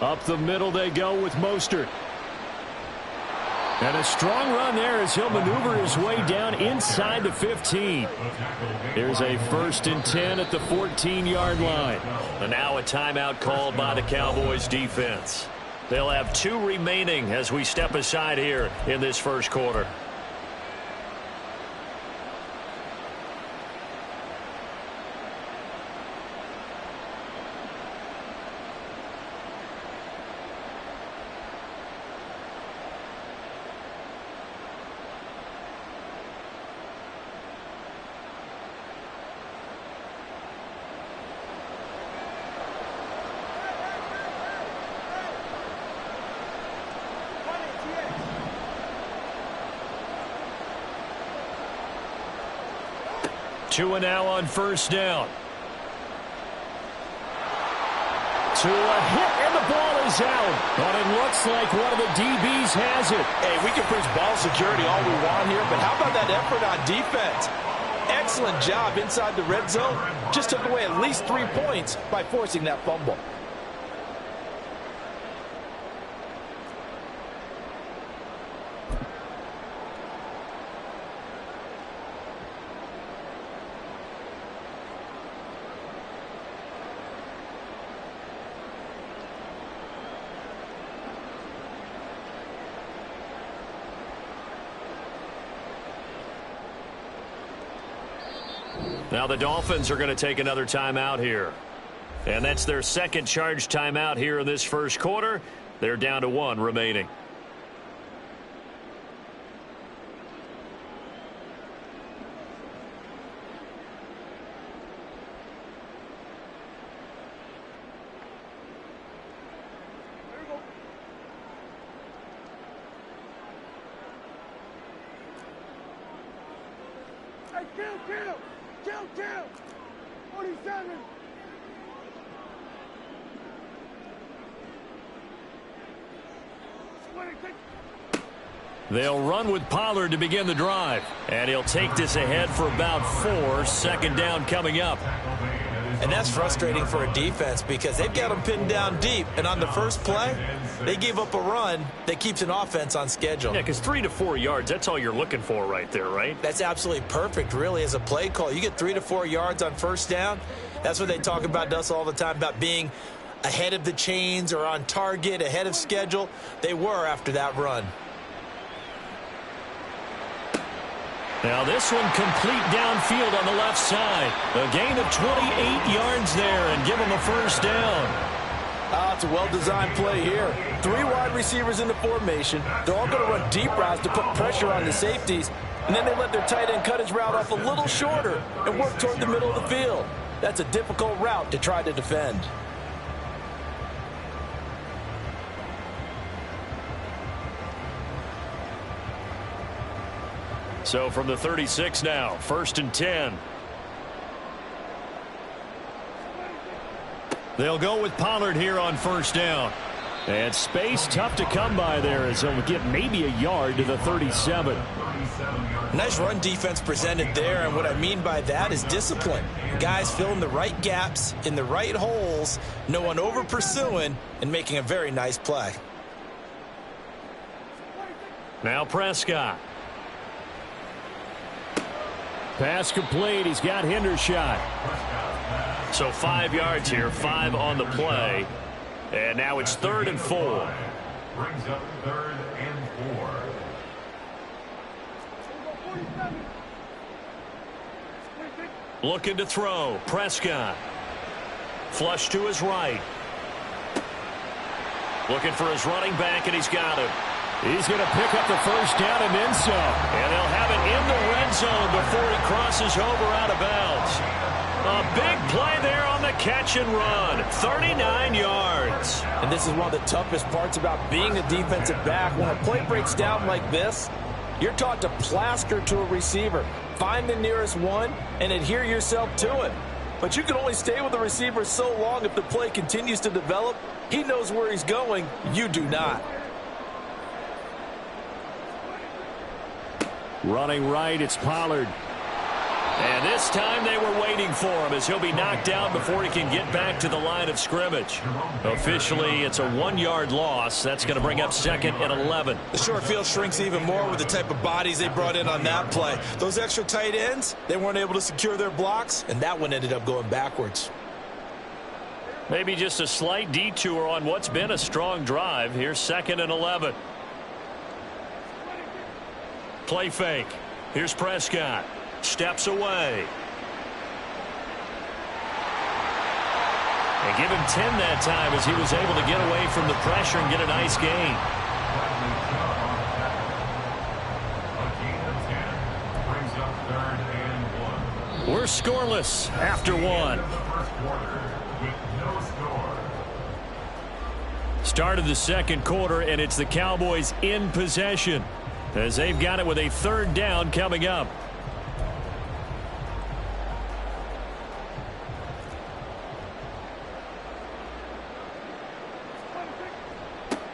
Up the middle they go with Mostert. And a strong run there as he'll maneuver his way down inside the 15. Here's a 1st and 10 at the 14-yard line. And now a timeout called by the Cowboys defense. They'll have 2 remaining as we step aside here in this first quarter. 2 now on first down. To a hit, and the ball is out. But it looks like one of the DBs has it. Hey, we can preach ball security all we want here, but how about that effort on defense? Excellent job inside the red zone. Just took away at least 3 points by forcing that fumble. Now the Dolphins are going to take another timeout here. And that's their second charge timeout here in this first quarter. They're down to 1 remaining. Hey, kill! 47! They'll run with Pollard to begin the drive. And he'll take this ahead for about 4. Second down coming up. And that's frustrating for a defense because they've got them pinned down deep. And on the first play, they gave up a run that keeps an offense on schedule. Yeah, because 3 to 4 yards, that's all you're looking for right there, right? That's absolutely perfect, really, as a play call. You get 3 to 4 yards on first down. That's what they talk about to us all the time, about being ahead of the chains or on target, ahead of schedule. They were after that run. Now this one complete downfield on the left side. A gain of 28 yards there and give them a first down. It's a well-designed play here. 3 wide receivers in the formation. They're all going to run deep routes to put pressure on the safeties. And then they let their tight end cut his route off a little shorter and work toward the middle of the field. That's a difficult route to try to defend. So from the 36 now, 1st and 10. They'll go with Pollard here on first down. And space tough to come by there as he'll get maybe a yard to the 37. Nice run defense presented there, and what I mean by that is discipline. Guys filling the right gaps in the right holes, no one over pursuing, and making a very nice play. Now Prescott. Pass complete. He's got Hendershot. So 5 yards here, 5 on the play. And now it's 3rd and 4. Brings up 3rd and 4. Looking to throw. Prescott. Flush to his right. Looking for his running back, and he's got him. He's going to pick up the first down and then some. And they'll have it in the red zone before he crosses over out of bounds. A big play there on the catch and run. 39 yards. And this is one of the toughest parts about being a defensive back. When a play breaks down like this, you're taught to plaster to a receiver. Find the nearest one and adhere yourself to it. But you can only stay with the receiver so long if the play continues to develop. He knows where he's going. You do not. Running right, it's Pollard. And this time they were waiting for him as he'll be knocked out before he can get back to the line of scrimmage. Officially, it's a 1-yard loss. That's going to bring up 2nd and 11. The short field shrinks even more with the type of bodies they brought in on that play. Those extra tight ends, they weren't able to secure their blocks, and that one ended up going backwards. Maybe just a slight detour on what's been a strong drive. Here's 2nd and 11. Play fake. Here's Prescott. Steps away. And give him 10 that time as he was able to get away from the pressure and get a nice gain. We're scoreless after 1. Start of the second quarter, and it's the Cowboys in possession as they've got it with a 3rd down coming up.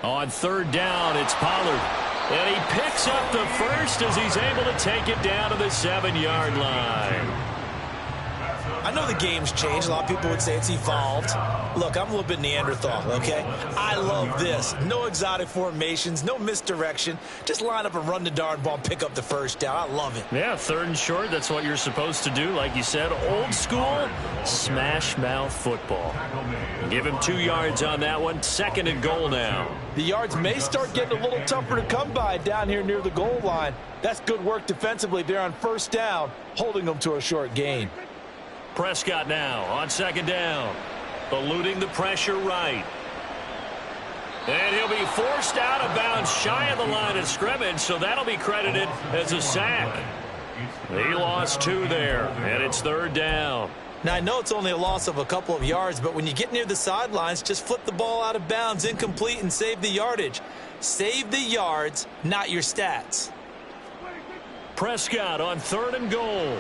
On third down, it's Pollard. And he picks up the first as he's able to take it down to the 7-yard line. I know the game's changed. A lot of people would say it's evolved. Look, I'm a little bit Neanderthal, okay? I love this. No exotic formations, no misdirection. Just line up and run the darn ball and pick up the first down. I love it. Yeah, third and short, that's what you're supposed to do. Like you said, old school, smash mouth football. Give him 2 yards on that one. 2nd and goal now. The yards may start getting a little tougher to come by down here near the goal line. That's good work defensively there on first down, holding them to a short gain. Prescott now on 2nd down. Eluding the pressure right. And he'll be forced out of bounds shy of the line of scrimmage, so that'll be credited as a sack. He lost 2 there, and it's 3rd down. Now, I know it's only a loss of a couple of yards, but when you get near the sidelines, just flip the ball out of bounds, incomplete, and save the yardage. Save the yards, not your stats. Prescott on 3rd and goal.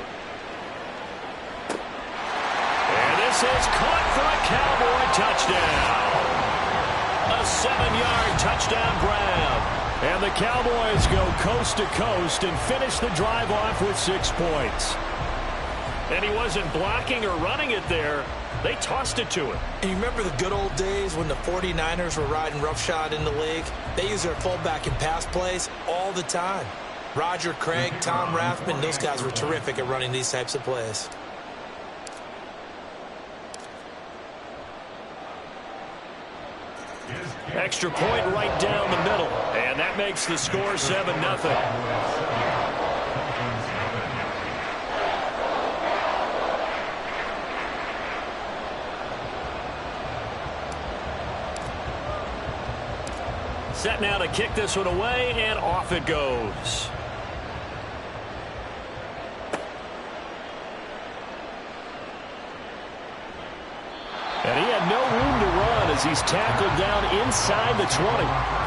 And this is caught for a Cowboy touchdown. A 7-yard touchdown grab. And the Cowboys go coast to coast and finish the drive off with 6 points. And he wasn't blocking or running it there. They tossed it to him. And you remember the good old days when the 49ers were riding roughshod in the league? They used their fullback in pass plays all the time. Roger Craig, Tom Rathman, those guys were terrific at running these types of plays. Extra point right down the middle. And that makes the score 7-0. Set now to kick this one away, and off it goes. And he had no room to run as he's tackled down inside the 20.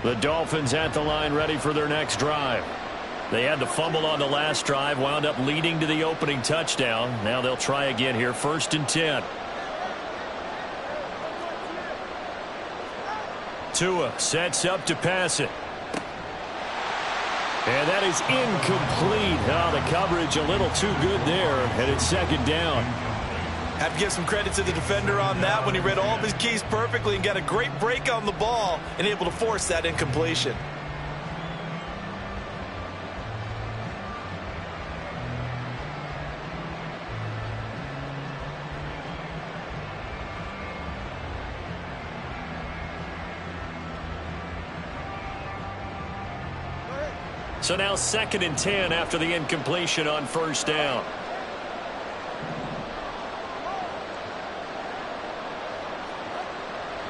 The Dolphins at the line ready for their next drive. They had the fumble on the last drive, wound up leading to the opening touchdown. Now they'll try again here, 1st and 10. Tua sets up to pass it. And that is incomplete. Oh, the coverage a little too good there, and it's 2nd down. Have to give some credit to the defender on that when he read all of his keys perfectly and got a great break on the ball and able to force that incompletion. So now 2nd and 10 after the incompletion on 1st down.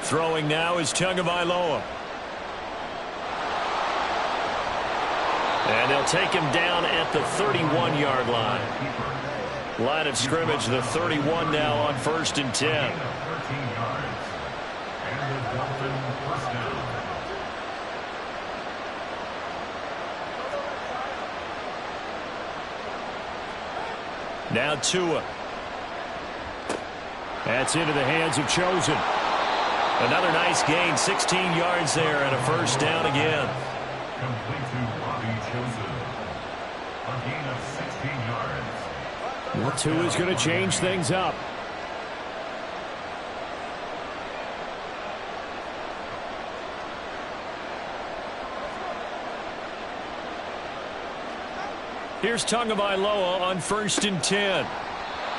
Throwing now is Tagovailoa. And they'll take him down at the 31-yard line. Line of scrimmage, the 31 now on 1st and 10. 13 yards. And the Dolphin first down. Now Tua. That's into the hands of Chosen. Another nice gain, 16 yards there, and a 1st down again. Complete to Robbie Chosen. A gain of 16 yards. Well, Tua's going to change things up. Here's Tagovailoa on 1st and 10.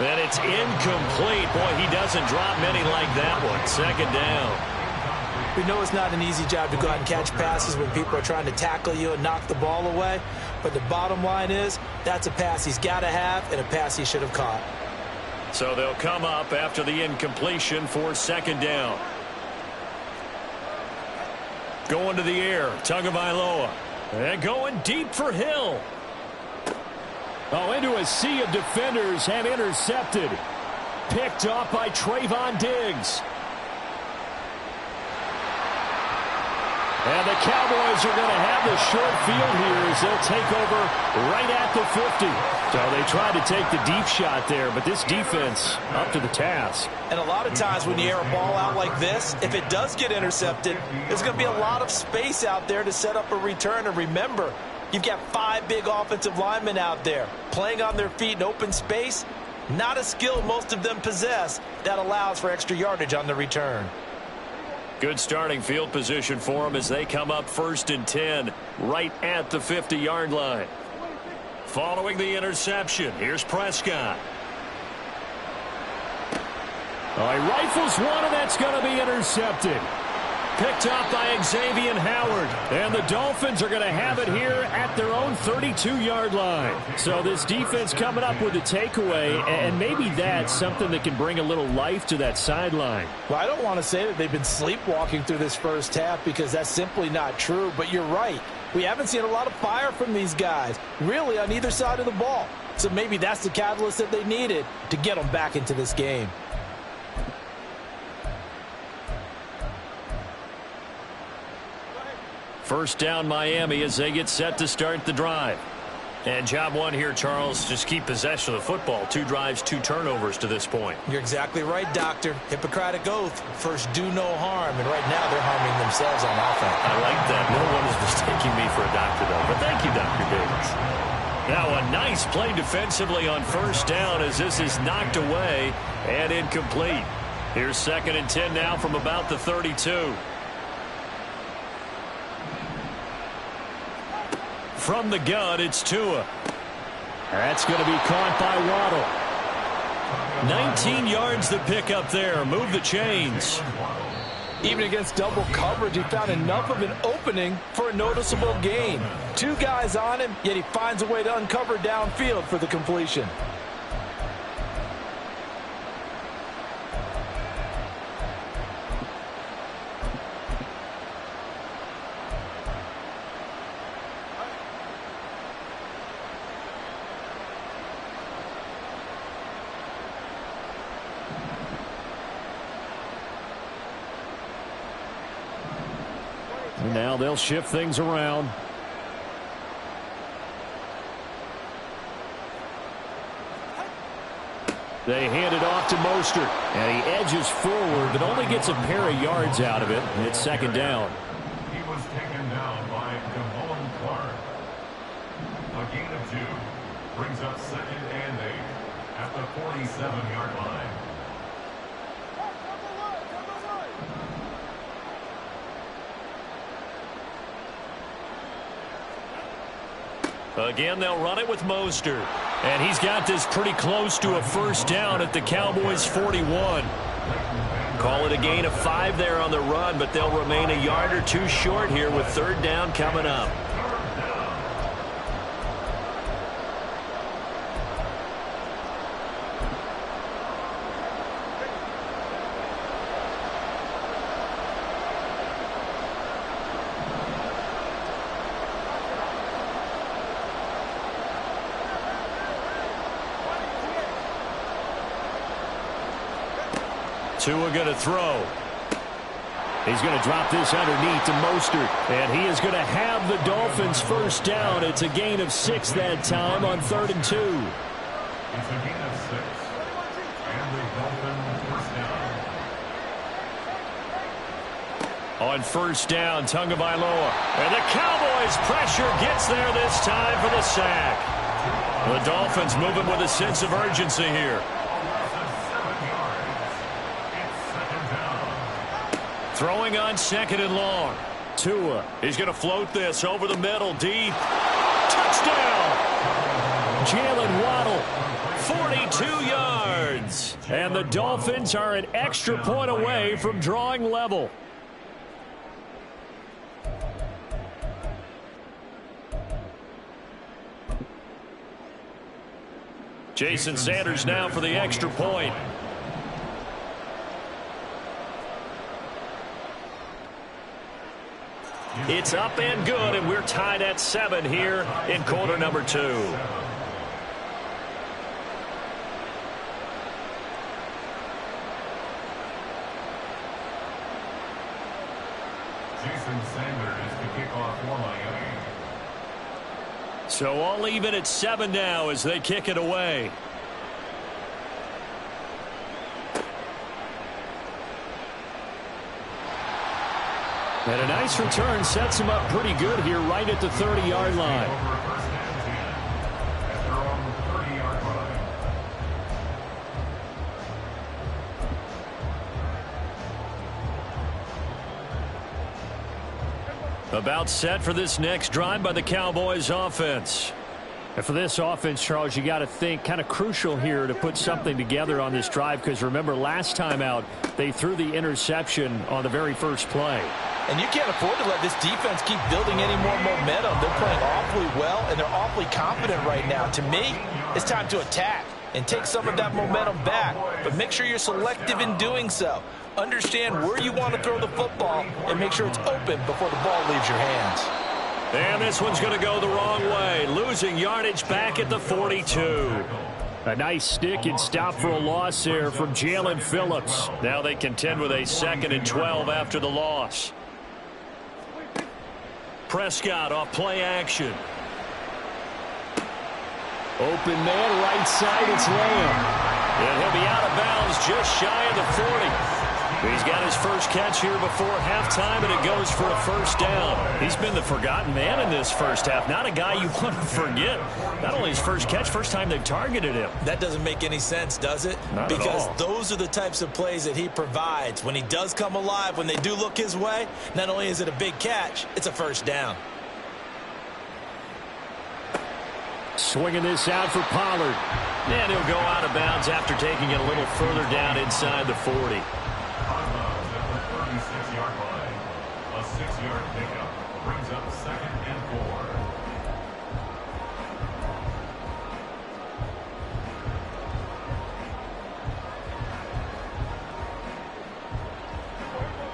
And it's incomplete. Boy, he doesn't drop many like that one. 2nd down. We know it's not an easy job to go out and catch passes when people are trying to tackle you and knock the ball away. But the bottom line is that's a pass he's got to have and a pass he should have caught. So they'll come up after the incompletion for 2nd down. Going to the air, Tagovailoa. And going deep for Hill. Oh, into a sea of defenders and intercepted. Picked off by Trayvon Diggs. And the Cowboys are going to have the short field here as they'll take over right at the 50. So they tried to take the deep shot there, but this defense up to the task. And a lot of times when you air a ball out like this, if it does get intercepted, there's going to be a lot of space out there to set up a return. And remember, you've got 5 big offensive linemen out there playing on their feet in open space. Not a skill most of them possess that allows for extra yardage on the return. Good starting field position for them as they come up 1st and 10 right at the 50-yard line. Following the interception, here's Prescott. He rifles one, and that's going to be intercepted. Picked up by Xavier Howard. And the Dolphins are going to have it here at their own 32-yard line. So this defense coming up with a takeaway, and maybe that's something that can bring a little life to that sideline. Well, I don't want to say that they've been sleepwalking through this first half because that's simply not true, but you're right. We haven't seen a lot of fire from these guys, really, on either side of the ball. So maybe that's the catalyst that they needed to get them back into this game. First down Miami as they get set to start the drive. And job one here, Charles, just keep possession of the football. 2 drives, 2 turnovers to this point. You're exactly right, Doctor. Hippocratic oath. First, do no harm. And right now, they're harming themselves on offense. I like that. No one is mistaking me for a doctor, though. But thank you, Dr. Davis. Now a nice play defensively on first down as this is knocked away and incomplete. Here's 2nd and 10 now from about the 32. From the gun, it's Tua. That's going to be caught by Waddle. 19 yards the pick up there. Move the chains. Even against double coverage, he found enough of an opening for a noticeable gain. 2 guys on him, yet he finds a way to uncover downfield for the completion. Now they'll shift things around. They hand it off to Mostert. And he edges forward, but only gets a pair of yards out of it. And it's 2nd down. He was taken down by Devon Clark. A gain of 2 brings up 2nd and 8 at the 47-yard line. Again, they'll run it with Mostert. And he's got this pretty close to a first down at the Cowboys' 41. Call it a gain of 5 there on the run, but they'll remain a yard or 2 short here with 3rd down coming up. Tua going to throw. He's going to drop this underneath to Mostert. And he is going to have the Dolphins first down. It's a gain of 6 that time on 3rd and 2. It's a gain of 6. And the Dolphins first down. On first down, Tagovailoa. And the Cowboys' pressure gets there this time for the sack. The Dolphins moving with a sense of urgency here. Throwing on 2nd and long. Tua. He's going to float this over the middle. Deep. Touchdown. Jalen Waddle. 42 yards. And the Dolphins are an extra point away from drawing level. Jason Sanders now for the extra point. It's up and good, and we're tied at 7 here in quarter number 2. Jason Sanders to kick off for Miami. So all even at 7 now as they kick it away. And a nice return sets him up pretty good here right at the 30-yard line. About set for this next drive by the Cowboys offense. And for this offense, Charles, you got to think kind of crucial here to put something together on this drive, because remember last time out they threw the interception on the very first play. And you can't afford to let this defense keep building any more momentum. They're playing awfully well, and they're awfully confident right now. To me, it's time to attack and take some of that momentum back, but make sure you're selective in doing so. Understand where you want to throw the football and make sure it's open before the ball leaves your hands. And this one's going to go the wrong way, losing yardage back at the 42. A nice stick and stop for a loss there from Jalen Phillips. Now they contend with a 2nd and 12 after the loss. Prescott off play action. Open man, right side, it's Lamb. And he'll be out of bounds just shy of the 40. He's got his first catch here before halftime, and it goes for a first down. He's been the forgotten man in this first half. Not a guy you want to forget. Not only his first catch, first time they've targeted him. That doesn't make any sense, does it? Not because at all. Those are the types of plays that he provides. When he does come alive, when they do look his way, not only is it a big catch, it's a first down. Swinging this out for Pollard. And he'll go out of bounds after taking it a little further down inside the 40. A 6-yard pickup brings up 2nd and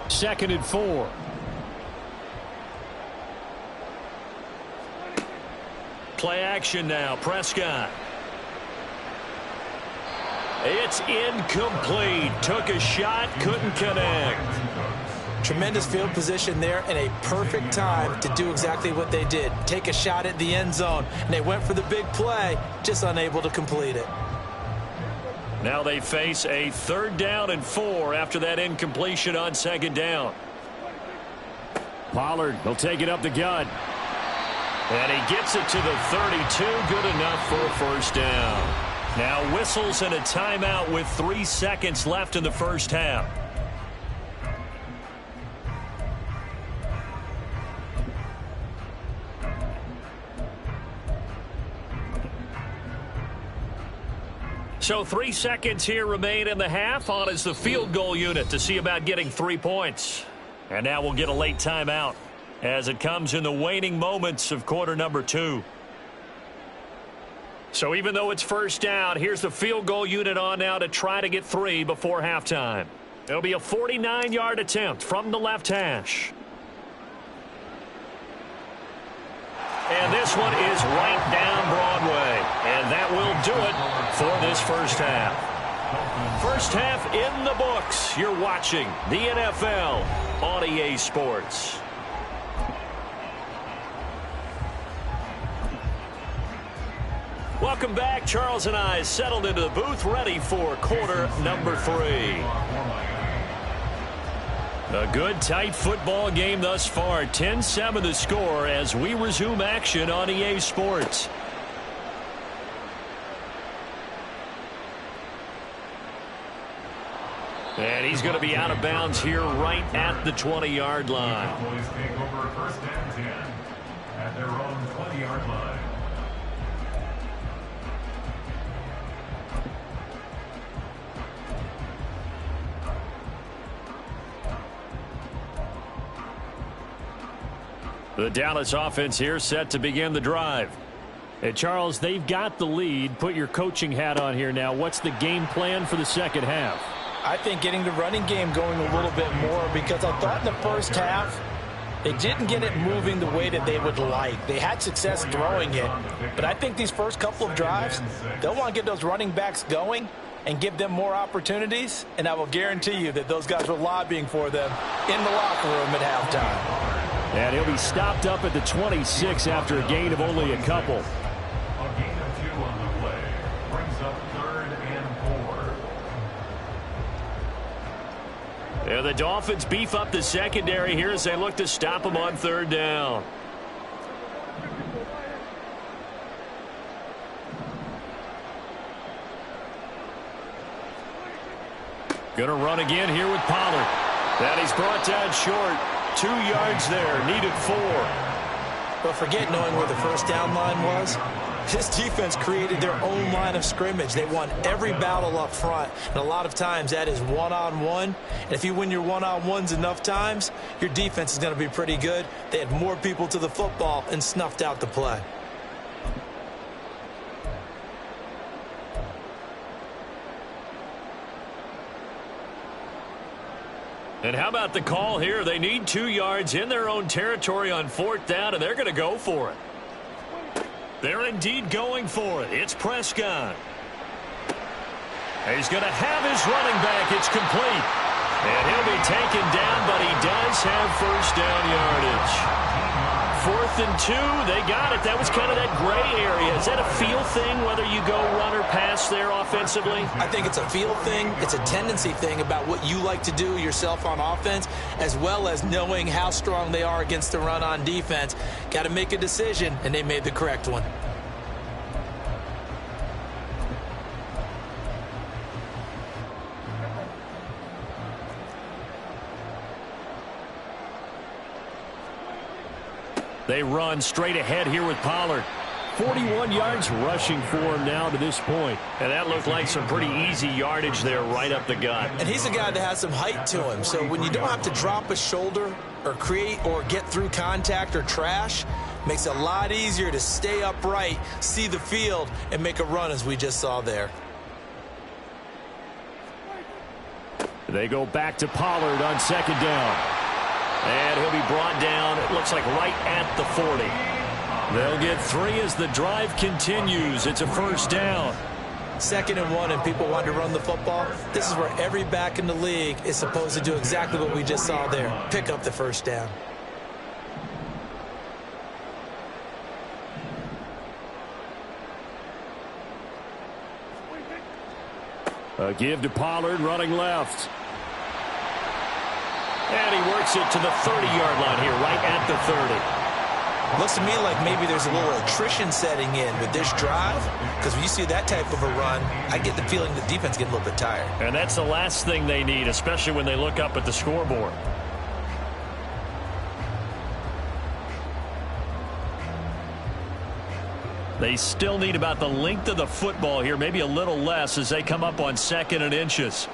4. Second and 4. Play action now. Prescott. It's incomplete. Took a shot, couldn't connect. Tremendous field position there and a perfect time to do exactly what they did. Take a shot at the end zone. And they went for the big play, just unable to complete it. Now they face a 3rd down and 4 after that incompletion on 2nd down. Pollard will take it up the gut. And he gets it to the 32. Good enough for a first down. Now whistles and a timeout with 3 seconds left in the first half. So 3 seconds here remain in the half. On is the field goal unit to see about getting 3 points. And now we'll get a late timeout as it comes in the waning moments of quarter number 2. So even though it's first down, here's the field goal unit on now to try to get 3 before halftime. It'll be a 49-yard attempt from the left hash. And this one is right down Broadway. And that will do it for this first half. First half in the books. You're watching the NFL on EA Sports. Welcome back. Charles and I settled into the booth, ready for quarter number 3. A good, tight football game thus far. 10-7 the score as we resume action on EA Sports. And he's going to be out of bounds here right at the 20-yard line. Cowboys take over 1st and 10 at their own 20-yard line. The Dallas offense here set to begin the drive. And Charles, they've got the lead. Put your coaching hat on here now. What's the game plan for the second half? I think getting the running game going a little bit more, because I thought in the first half they didn't get it moving the way that they would like. They had success throwing it, but I think these first couple of drives, they'll want to get those running backs going and give them more opportunities, and I will guarantee you that those guys were lobbying for them in the locker room at halftime. And he'll be stopped up at the 26 after a gain of only a couple. A gain of 2 on the play brings up 3rd and 4. Yeah, the Dolphins beef up the secondary here as they look to stop them on 3rd down. Going to run again here with Pollard. And he's brought down short. 2 yards there, needed 4. But forget knowing where the first down line was. This defense created their own line of scrimmage. They won every battle up front, and a lot of times that is one-on-one. And if you win your one-on-ones enough times, your defense is going to be pretty good. They had more people to the football and snuffed out the play. And how about the call here? They need 2 yards in their own territory on 4th down, and they're going to go for it. They're indeed going for it. It's Prescott. He's going to have his running back. It's complete. And he'll be taken down, but he does have first down yardage. 4th and 2, they got it. That was kind of that gray area. Is that a feel thing, whether you go run or pass there offensively? I think it's a feel thing. It's a tendency thing about what you like to do yourself on offense, as well as knowing how strong they are against the run on defense. Got to make a decision, and they made the correct one. They run straight ahead here with Pollard. 41 yards rushing for him now to this point. And that looked like some pretty easy yardage there right up the gut. And he's a guy that has some height to him. So when you don't have to drop a shoulder or create or get through contact or trash, makes it a lot easier to stay upright, see the field, and make a run as we just saw there. They go back to Pollard on 2nd down. And he'll be brought down, it looks like right at the 40. They'll get 3 as the drive continues. It's a first down. 2nd and 1, and people want to run the football. This is where every back in the league is supposed to do exactly what we just saw there. Pick up the first down. A give to Pollard running left. And he works it to the 30-yard line here, right at the 30. Looks to me like maybe there's a little attrition setting in with this drive, because when you see that type of a run, I get the feeling the defense getting a little bit tired. And that's the last thing they need, especially when they look up at the scoreboard. They still need about the length of the football here, maybe a little less as they come up on 2nd and inches.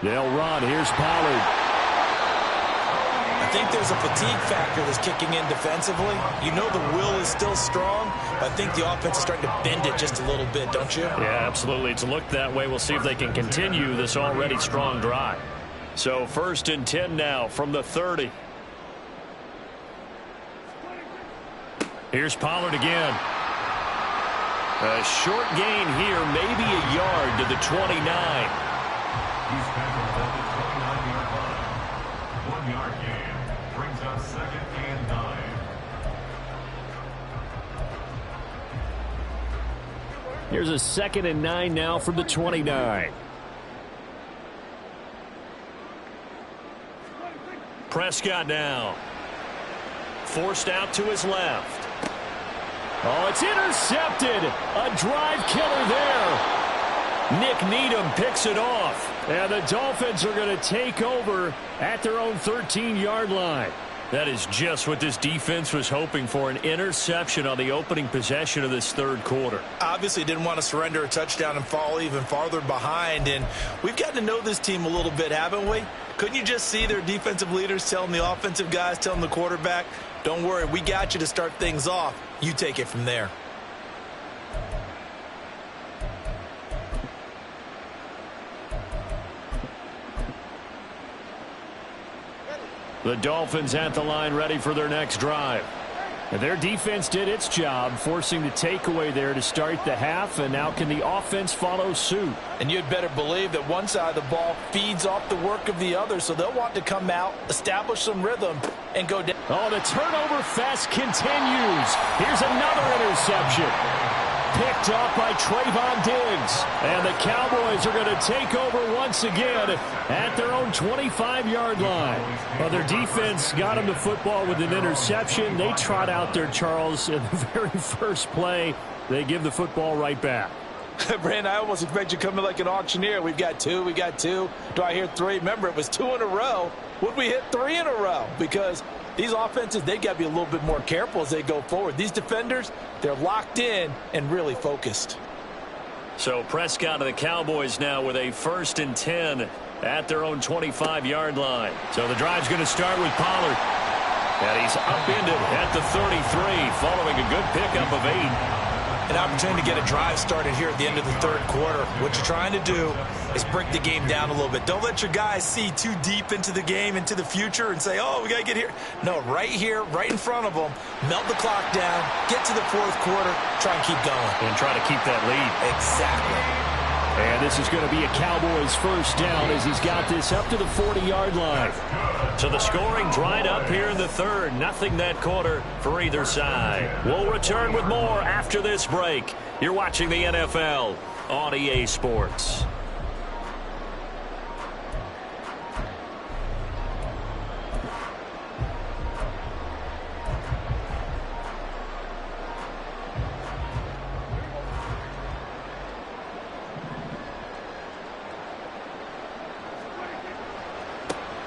They'll run. Here's Pollard. I think there's a fatigue factor that's kicking in defensively. You know the will is still strong, but I think the offense is starting to bend it just a little bit, don't you? Yeah, absolutely. It's looked that way. We'll see if they can continue this already strong drive. So 1st and 10 now from the 30. Here's Pollard again. A short gain here, maybe a yard to the 29. He's tackled at the 29-yard line. 1-yard gain brings up 2nd and 9. Here's a 2nd and 9 now from the 29. Prescott now. Forced out to his left. Oh, it's intercepted. A drive killer there. Nick Needham picks it off. And the Dolphins are going to take over at their own 13-yard line. That is just what this defense was hoping for, an interception on the opening possession of this 3rd quarter. Obviously didn't want to surrender a touchdown and fall even farther behind, and we've gotten to know this team a little bit, haven't we? Couldn't you just see their defensive leaders telling the offensive guys, telling the quarterback, don't worry, we got you to start things off. You take it from there. The Dolphins at the line ready for their next drive. And their defense did its job, forcing the takeaway there to start the half, and now can the offense follow suit? And you'd better believe that one side of the ball feeds off the work of the other, so they'll want to come out, establish some rhythm, and go down. Oh, the turnover fest continues. Here's another interception. Picked off by Trayvon Diggs. And the Cowboys are going to take over once again at their own 25-yard line. Well, their defense got them the football with an interception. They trot out there, Charles, in the very first play. They give the football right back. Brandon, I almost expect you to come in like an auctioneer. We've got two. Do I hear three? Remember, it was 2 in a row. Would we hit 3 in a row? Because these offenses, they got to be a little bit more careful as they go forward. These defenders, they're locked in and really focused. So Prescott and the Cowboys now with a 1st and 10 at their own 25-yard line. So the drive's going to start with Pollard. And he's upended at the 33 following a good pickup of 8. An opportunity to get a drive started here at the end of the 3rd quarter. What you're trying to do is break the game down a little bit. Don't let your guys see too deep into the game, into the future, and say, oh, we got to get here. No, right here, right in front of them, melt the clock down, get to the 4th quarter, try and keep going. And try to keep that lead. Exactly. And this is going to be a Cowboys 1st down as he's got this up to the 40-yard line. So the scoring dried up here in the 3rd. Nothing that quarter for either side. We'll return with more after this break. You're watching the NFL on EA Sports.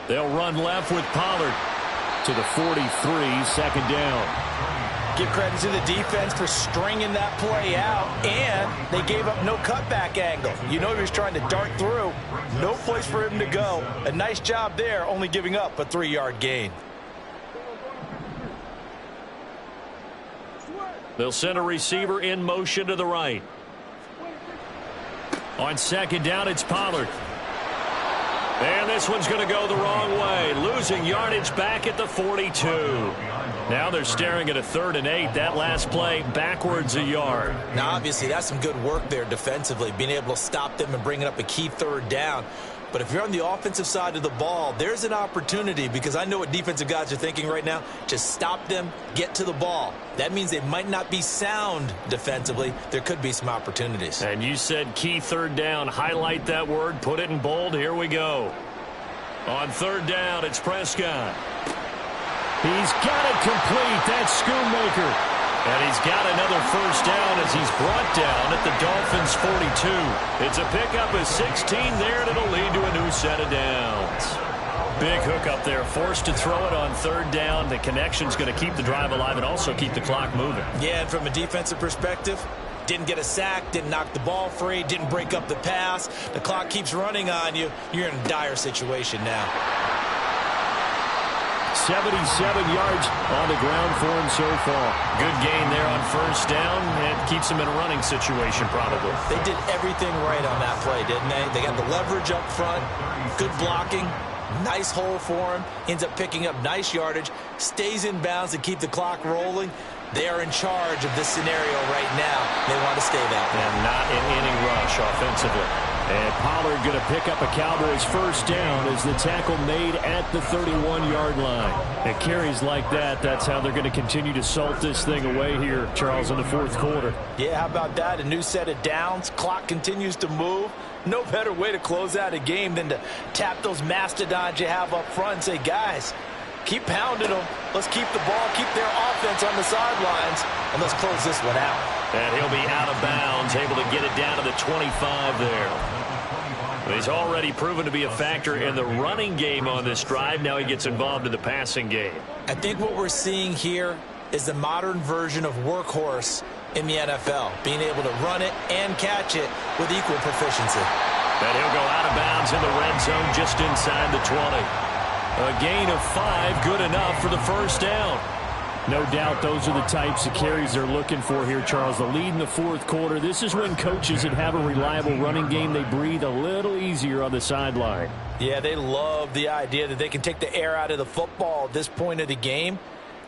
They'll run left with Pollard to the 43, 2nd down. Give credit to the defense for stringing that play out, and they gave up no cutback angle. You know he was trying to dart through. No place for him to go. A nice job there, only giving up a 3-yard gain. They'll send a receiver in motion to the right. On 2nd down, it's Pollard. And this one's going to go the wrong way. Losing yardage back at the 42. Now they're staring at a 3rd and 8. That last play backwards a yard. Now, obviously, that's some good work there defensively, being able to stop them and bringing up a key 3rd down. But if you're on the offensive side of the ball, there's an opportunity, because I know what defensive guys are thinking right now. Just stop them, get to the ball. That means they might not be sound defensively. There could be some opportunities. And you said key 3rd down. Highlight that word. Put it in bold. Here we go. On 3rd down, it's Prescott. He's got it complete. That's Schoonmaker. And he's got another 1st down as he's brought down at the Dolphins' 42. It's a pickup of 16 there, and it'll lead to a new set of downs. Big hook up there, forced to throw it on 3rd down. The connection's going to keep the drive alive and also keep the clock moving. Yeah, and from a defensive perspective, didn't get a sack, didn't knock the ball free, didn't break up the pass. The clock keeps running on you. You're in a dire situation now. 77 yards on the ground for him so far. Good gain there on 1st down. It keeps him in a running situation probably. They did everything right on that play, didn't they? They got the leverage up front, good blocking, nice hole for him, ends up picking up nice yardage, stays in bounds to keep the clock rolling. They are in charge of this scenario right now. They want to stay that way. And not in any rush offensively. And Pollard going to pick up a Cowboys 1st down as the tackle made at the 31-yard line. It carries like that. That's how they're going to continue to salt this thing away here, Charles, in the 4th quarter. Yeah, how about that? A new set of downs. Clock continues to move. No better way to close out a game than to tap those mastodons you have up front and say, guys, keep pounding them. Let's keep the ball, keep their offense on the sidelines, and let's close this one out. And he'll be out of bounds, able to get it down to the 25 there. He's already proven to be a factor in the running game on this drive. Now he gets involved in the passing game. I think what we're seeing here is the modern version of workhorse in the NFL, being able to run it and catch it with equal proficiency. And he'll go out of bounds in the red zone just inside the 20. A gain of 5, good enough for the 1st down. No doubt those are the types of carries they're looking for here, Charles. The lead in the fourth quarter. This is when coaches that have a reliable running game, they breathe a little easier on the sideline. Yeah, they love the idea that they can take the air out of the football at this point of the game.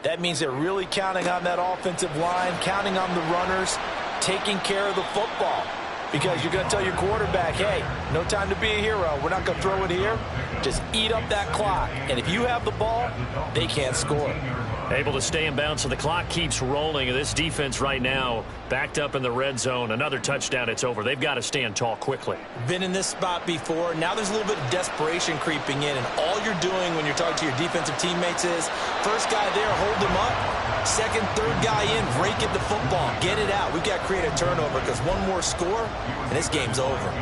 That means they're really counting on that offensive line, counting on the runners, taking care of the football. Because you're going to tell your quarterback, hey, no time to be a hero. We're not going to throw it here. Just eat up that clock. And if you have the ball, they can't score. Able to stay in bounds, so the clock keeps rolling. This defense right now backed up in the red zone. Another touchdown, it's over. They've got to stand tall quickly. Been in this spot before. Now there's a little bit of desperation creeping in, and all you're doing when you're talking to your defensive teammates is, first guy there, hold him up. Second, third guy in, break it the football. Get it out. We've got to create a turnover because one more score, and this game's over.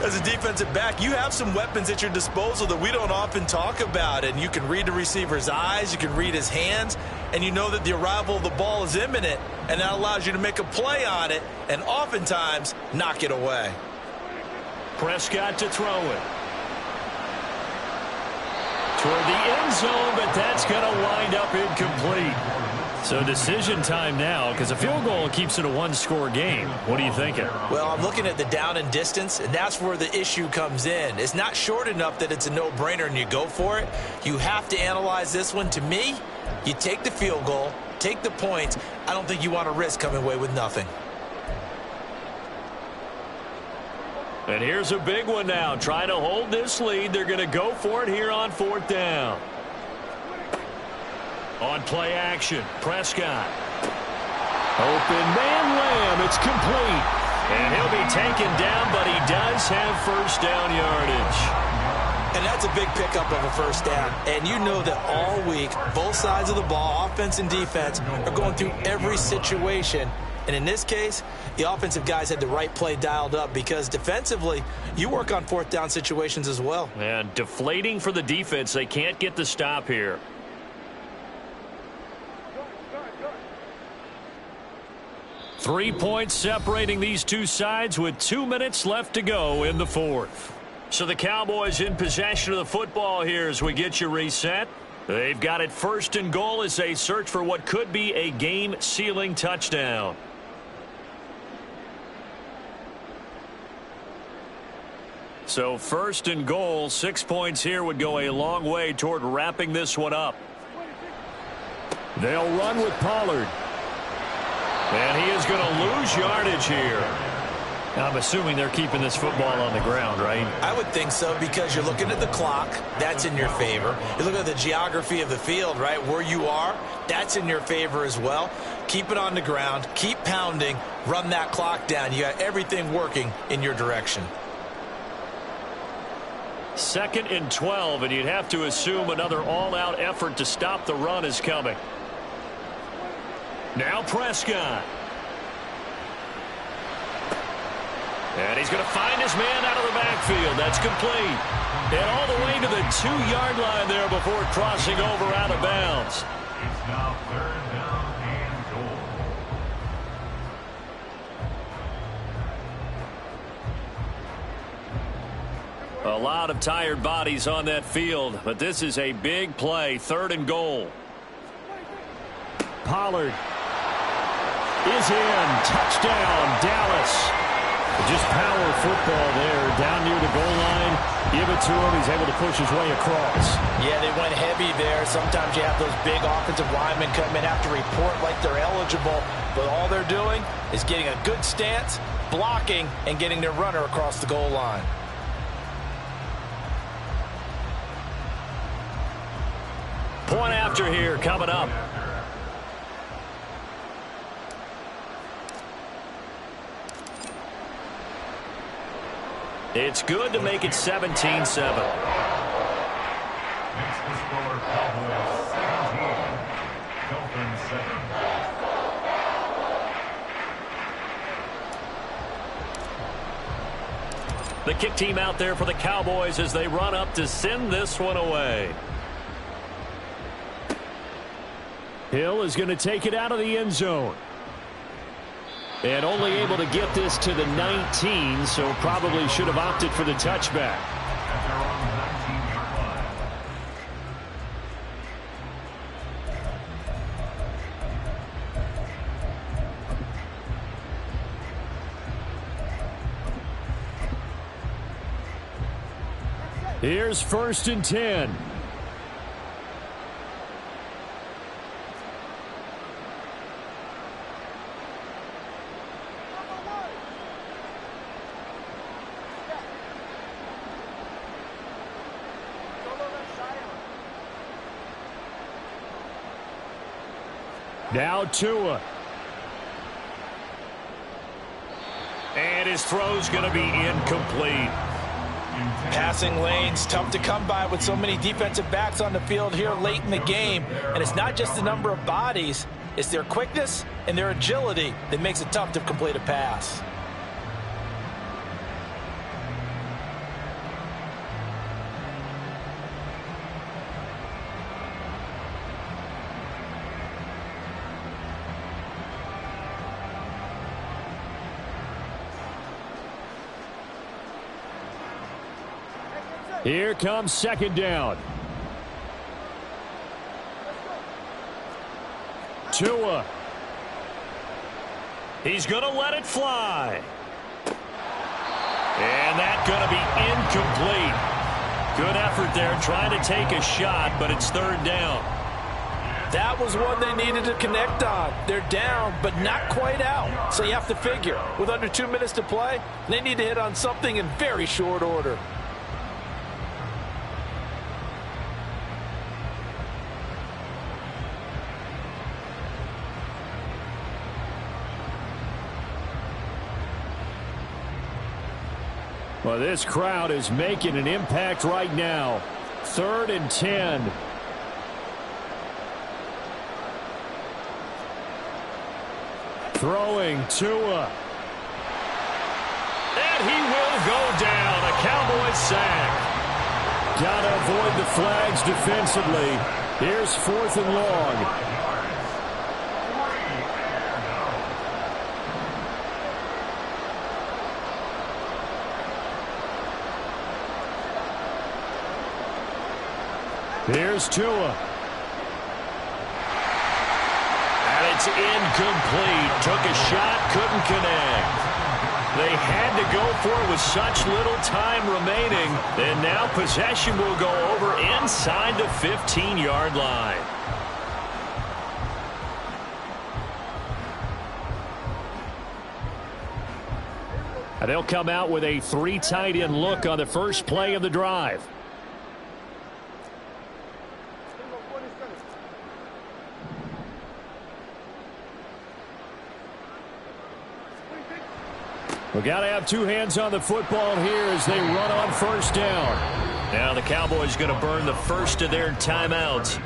As a defensive back, you have some weapons at your disposal that we don't often talk about, and you can read the receiver's eyes, you can read his hands, and you know that the arrival of the ball is imminent, and that allows you to make a play on it and oftentimes knock it away. Prescott to throw it. Toward the end zone, but that's going to wind up incomplete. So decision time now, because a field goal keeps it a one-score game. What are you thinking? Well, I'm looking at the down and distance, and that's where the issue comes in. It's not short enough that it's a no-brainer and you go for it. You have to analyze this one. To me, you take the field goal, take the points. I don't think you want to risk coming away with nothing. And here's a big one now. Trying to hold this lead. They're going to go for it here on fourth down. On play action, Prescott. Open man Lamb, it's complete. And he'll be taken down, but he does have first down yardage. And that's a big pickup of a first down. And you know that all week, both sides of the ball, offense and defense, are going through every situation. And in this case, the offensive guys had the right play dialed up because defensively, you work on fourth down situations as well. And deflating for the defense. They can't get the stop here. 3 points separating these two sides with 2 minutes left to go in the fourth. So the Cowboys in possession of the football here as we get you reset. They've got it first and goal as they search for what could be a game-sealing touchdown. So first and goal, 6 points here would go a long way toward wrapping this one up. They'll run with Pollard. And he is going to lose yardage here. I'm assuming they're keeping this football on the ground, right? I would think so because you're looking at the clock. That's in your favor. You look at the geography of the field, right, where you are. That's in your favor as well. Keep it on the ground. Keep pounding. Run that clock down. You got everything working in your direction. 2nd and 12, and you'd have to assume another all-out effort to stop the run is coming. Now Prescott. And he's going to find his man out of the backfield. That's complete. And all the way to the 2-yard line there before crossing over out of bounds. It's now 3rd down and goal. A lot of tired bodies on that field, but this is a big play. 3rd and goal. Pollard is in. Touchdown, Dallas. Just power football there down near the goal line. Give it to him. He's able to push his way across. Yeah, they went heavy there. Sometimes you have those big offensive linemen come in, have to report like they're eligible, but all they're doing is getting a good stance, blocking, and getting their runner across the goal line. Point after here coming up. It's good to make it 17-7. Makes the score Cowboys 17, Dolphins 7. The kick team out there for the Cowboys as they run up to send this one away. Hill is going to take it out of the end zone. And only able to get this to the 19, so probably should have opted for the touchback. At their own 19-yard line. Here's 1st and 10. Now Tua. And his throw's going to be incomplete. Passing lanes, tough to come by with so many defensive backs on the field here late in the game. And it's not just the number of bodies, it's their quickness and their agility that makes it tough to complete a pass. Here comes 2nd down. Tua. He's going to let it fly. And that's going to be incomplete. Good effort there trying to take a shot, but it's 3rd down. That was one they needed to connect on. They're down, but not quite out. So you have to figure, with under 2 minutes to play, they need to hit on something in very short order. Well, this crowd is making an impact right now. 3rd and 10. Throwing Tua. And he will go down. A Cowboys sack. Got to avoid the flags defensively. Here's 4th and long. Here's Tua. And it's incomplete. Took a shot, couldn't connect. They had to go for it with such little time remaining. And now possession will go over inside the 15-yard line. And they'll come out with a 3 tight end look on the first play of the drive. We've got to have 2 hands on the football here as they run on 1st down. Now the Cowboys going to burn the first of their timeouts.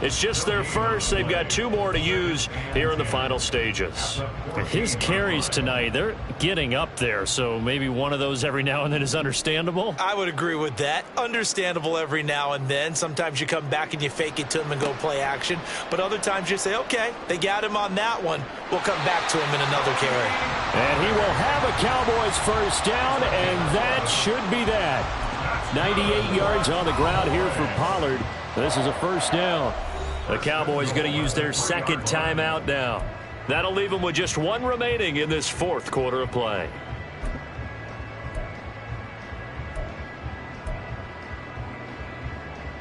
It's just their first. They've got 2 more to use here in the final stages. His carries tonight, they're getting up there, so maybe one of those every now and then is understandable. I would agree with that. Understandable every now and then. Sometimes you come back and you fake it to him and go play action. But other times you say, okay, they got him on that one. We'll come back to him in another carry. And he will have a Cowboys first down, and that should be that. 98 yards on the ground here for Pollard. This is a first down. The Cowboys going to use their 2nd timeout now. That'll leave them with just 1 remaining in this 4th quarter of play.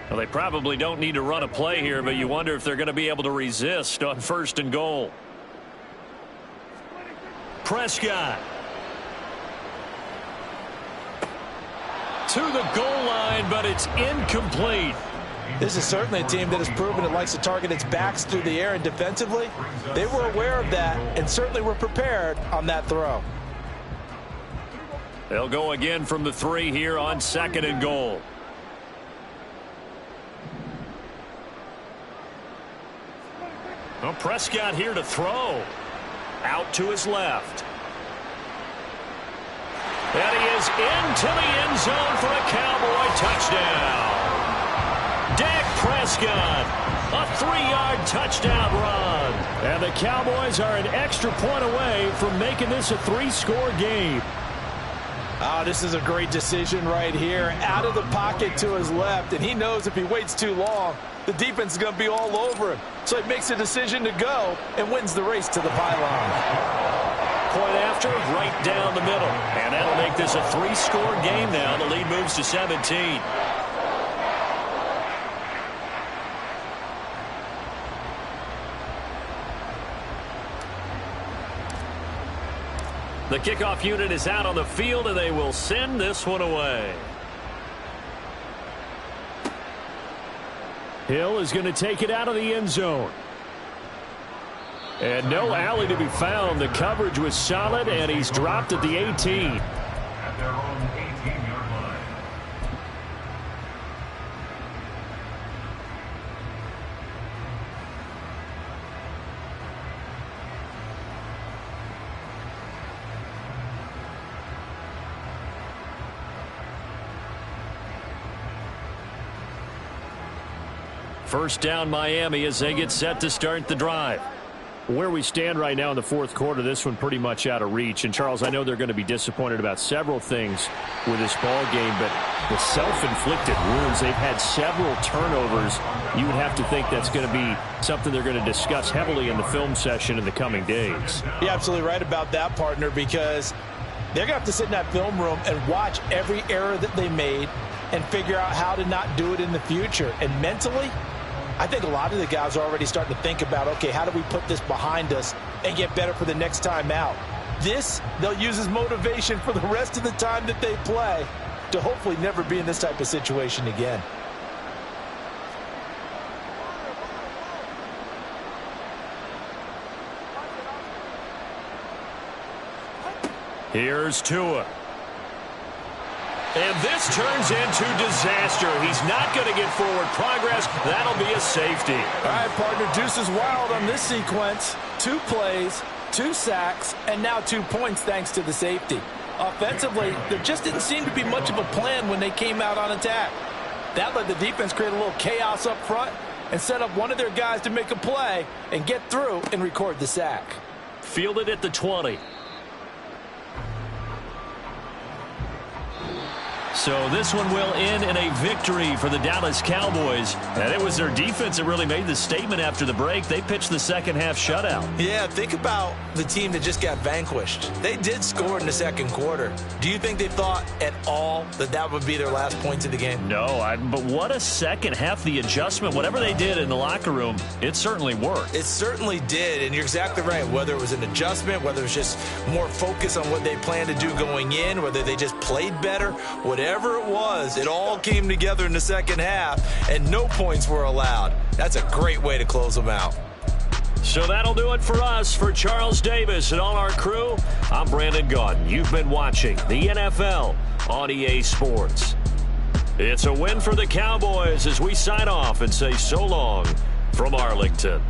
Well, they probably don't need to run a play here, but you wonder if they're going to be able to resist on 1st and goal. Prescott. To the goal line, but it's incomplete. This is certainly a team that has proven it likes to target its backs through the air, and defensively, they were aware of that and certainly were prepared on that throw. They'll go again from the 3 here on 2nd and goal. Well, Prescott here to throw. Out to his left. And he is into the end zone for a Cowboy touchdown. Dak Prescott, a 3-yard touchdown run. And the Cowboys are an extra point away from making this a 3-score game. Oh, this is a great decision right here. Out of the pocket to his left, and he knows if he waits too long, the defense is going to be all over him. So he makes a decision to go and wins the race to the pylon. Point after, right down the middle. And that'll make this a 3-score game now. The lead moves to 17. The kickoff unit is out on the field, and they will send this one away. Hill is going to take it out of the end zone. And no alley to be found. The coverage was solid, and he's dropped at the 18. At their own 18-yard line. First down, Miami, as they get set to start the drive. Where we stand right now in the fourth quarter, this one pretty much out of reach. And, Charles, I know they're going to be disappointed about several things with this ball game, but the self-inflicted wounds, they've had several turnovers. You would have to think that's going to be something they're going to discuss heavily in the film session in the coming days. You're absolutely right about that, partner, because they're going to have to sit in that film room and watch every error that they made and figure out how to not do it in the future. And mentally, I think a lot of the guys are already starting to think about, okay, how do we put this behind us and get better for the next time out? This, they'll use as motivation for the rest of the time that they play to hopefully never be in this type of situation again. Here's Tua. And this turns into disaster. He's not going to get forward progress. That'll be a safety. All right, partner, deuce is wild on this sequence. 2 plays, 2 sacks, and now 2 points thanks to the safety. Offensively, there just didn't seem to be much of a plan when they came out on attack. That let the defense create a little chaos up front and set up one of their guys to make a play and get through and record the sack. Fielded at the 20. So this one will end in a victory for the Dallas Cowboys. And it was their defense that really made the statement after the break. They pitched the second half shutout. Yeah, think about the team that just got vanquished. They did score in the second quarter. Do you think they thought at all that that would be their last points of the game? No, but what a second half. The adjustment, whatever they did in the locker room, it certainly worked. It certainly did, and you're exactly right. Whether it was an adjustment, whether it was just more focus on what they planned to do going in, whether they just played better, whatever it was, it all came together in the second half, and no points were allowed. That's a great way to close them out. So that'll do it for us. For Charles Davis and all our crew, I'm Brandon Gaudin. You've been watching the NFL on EA Sports. It's a win for the Cowboys as we sign off and say so long from Arlington.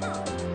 Oh.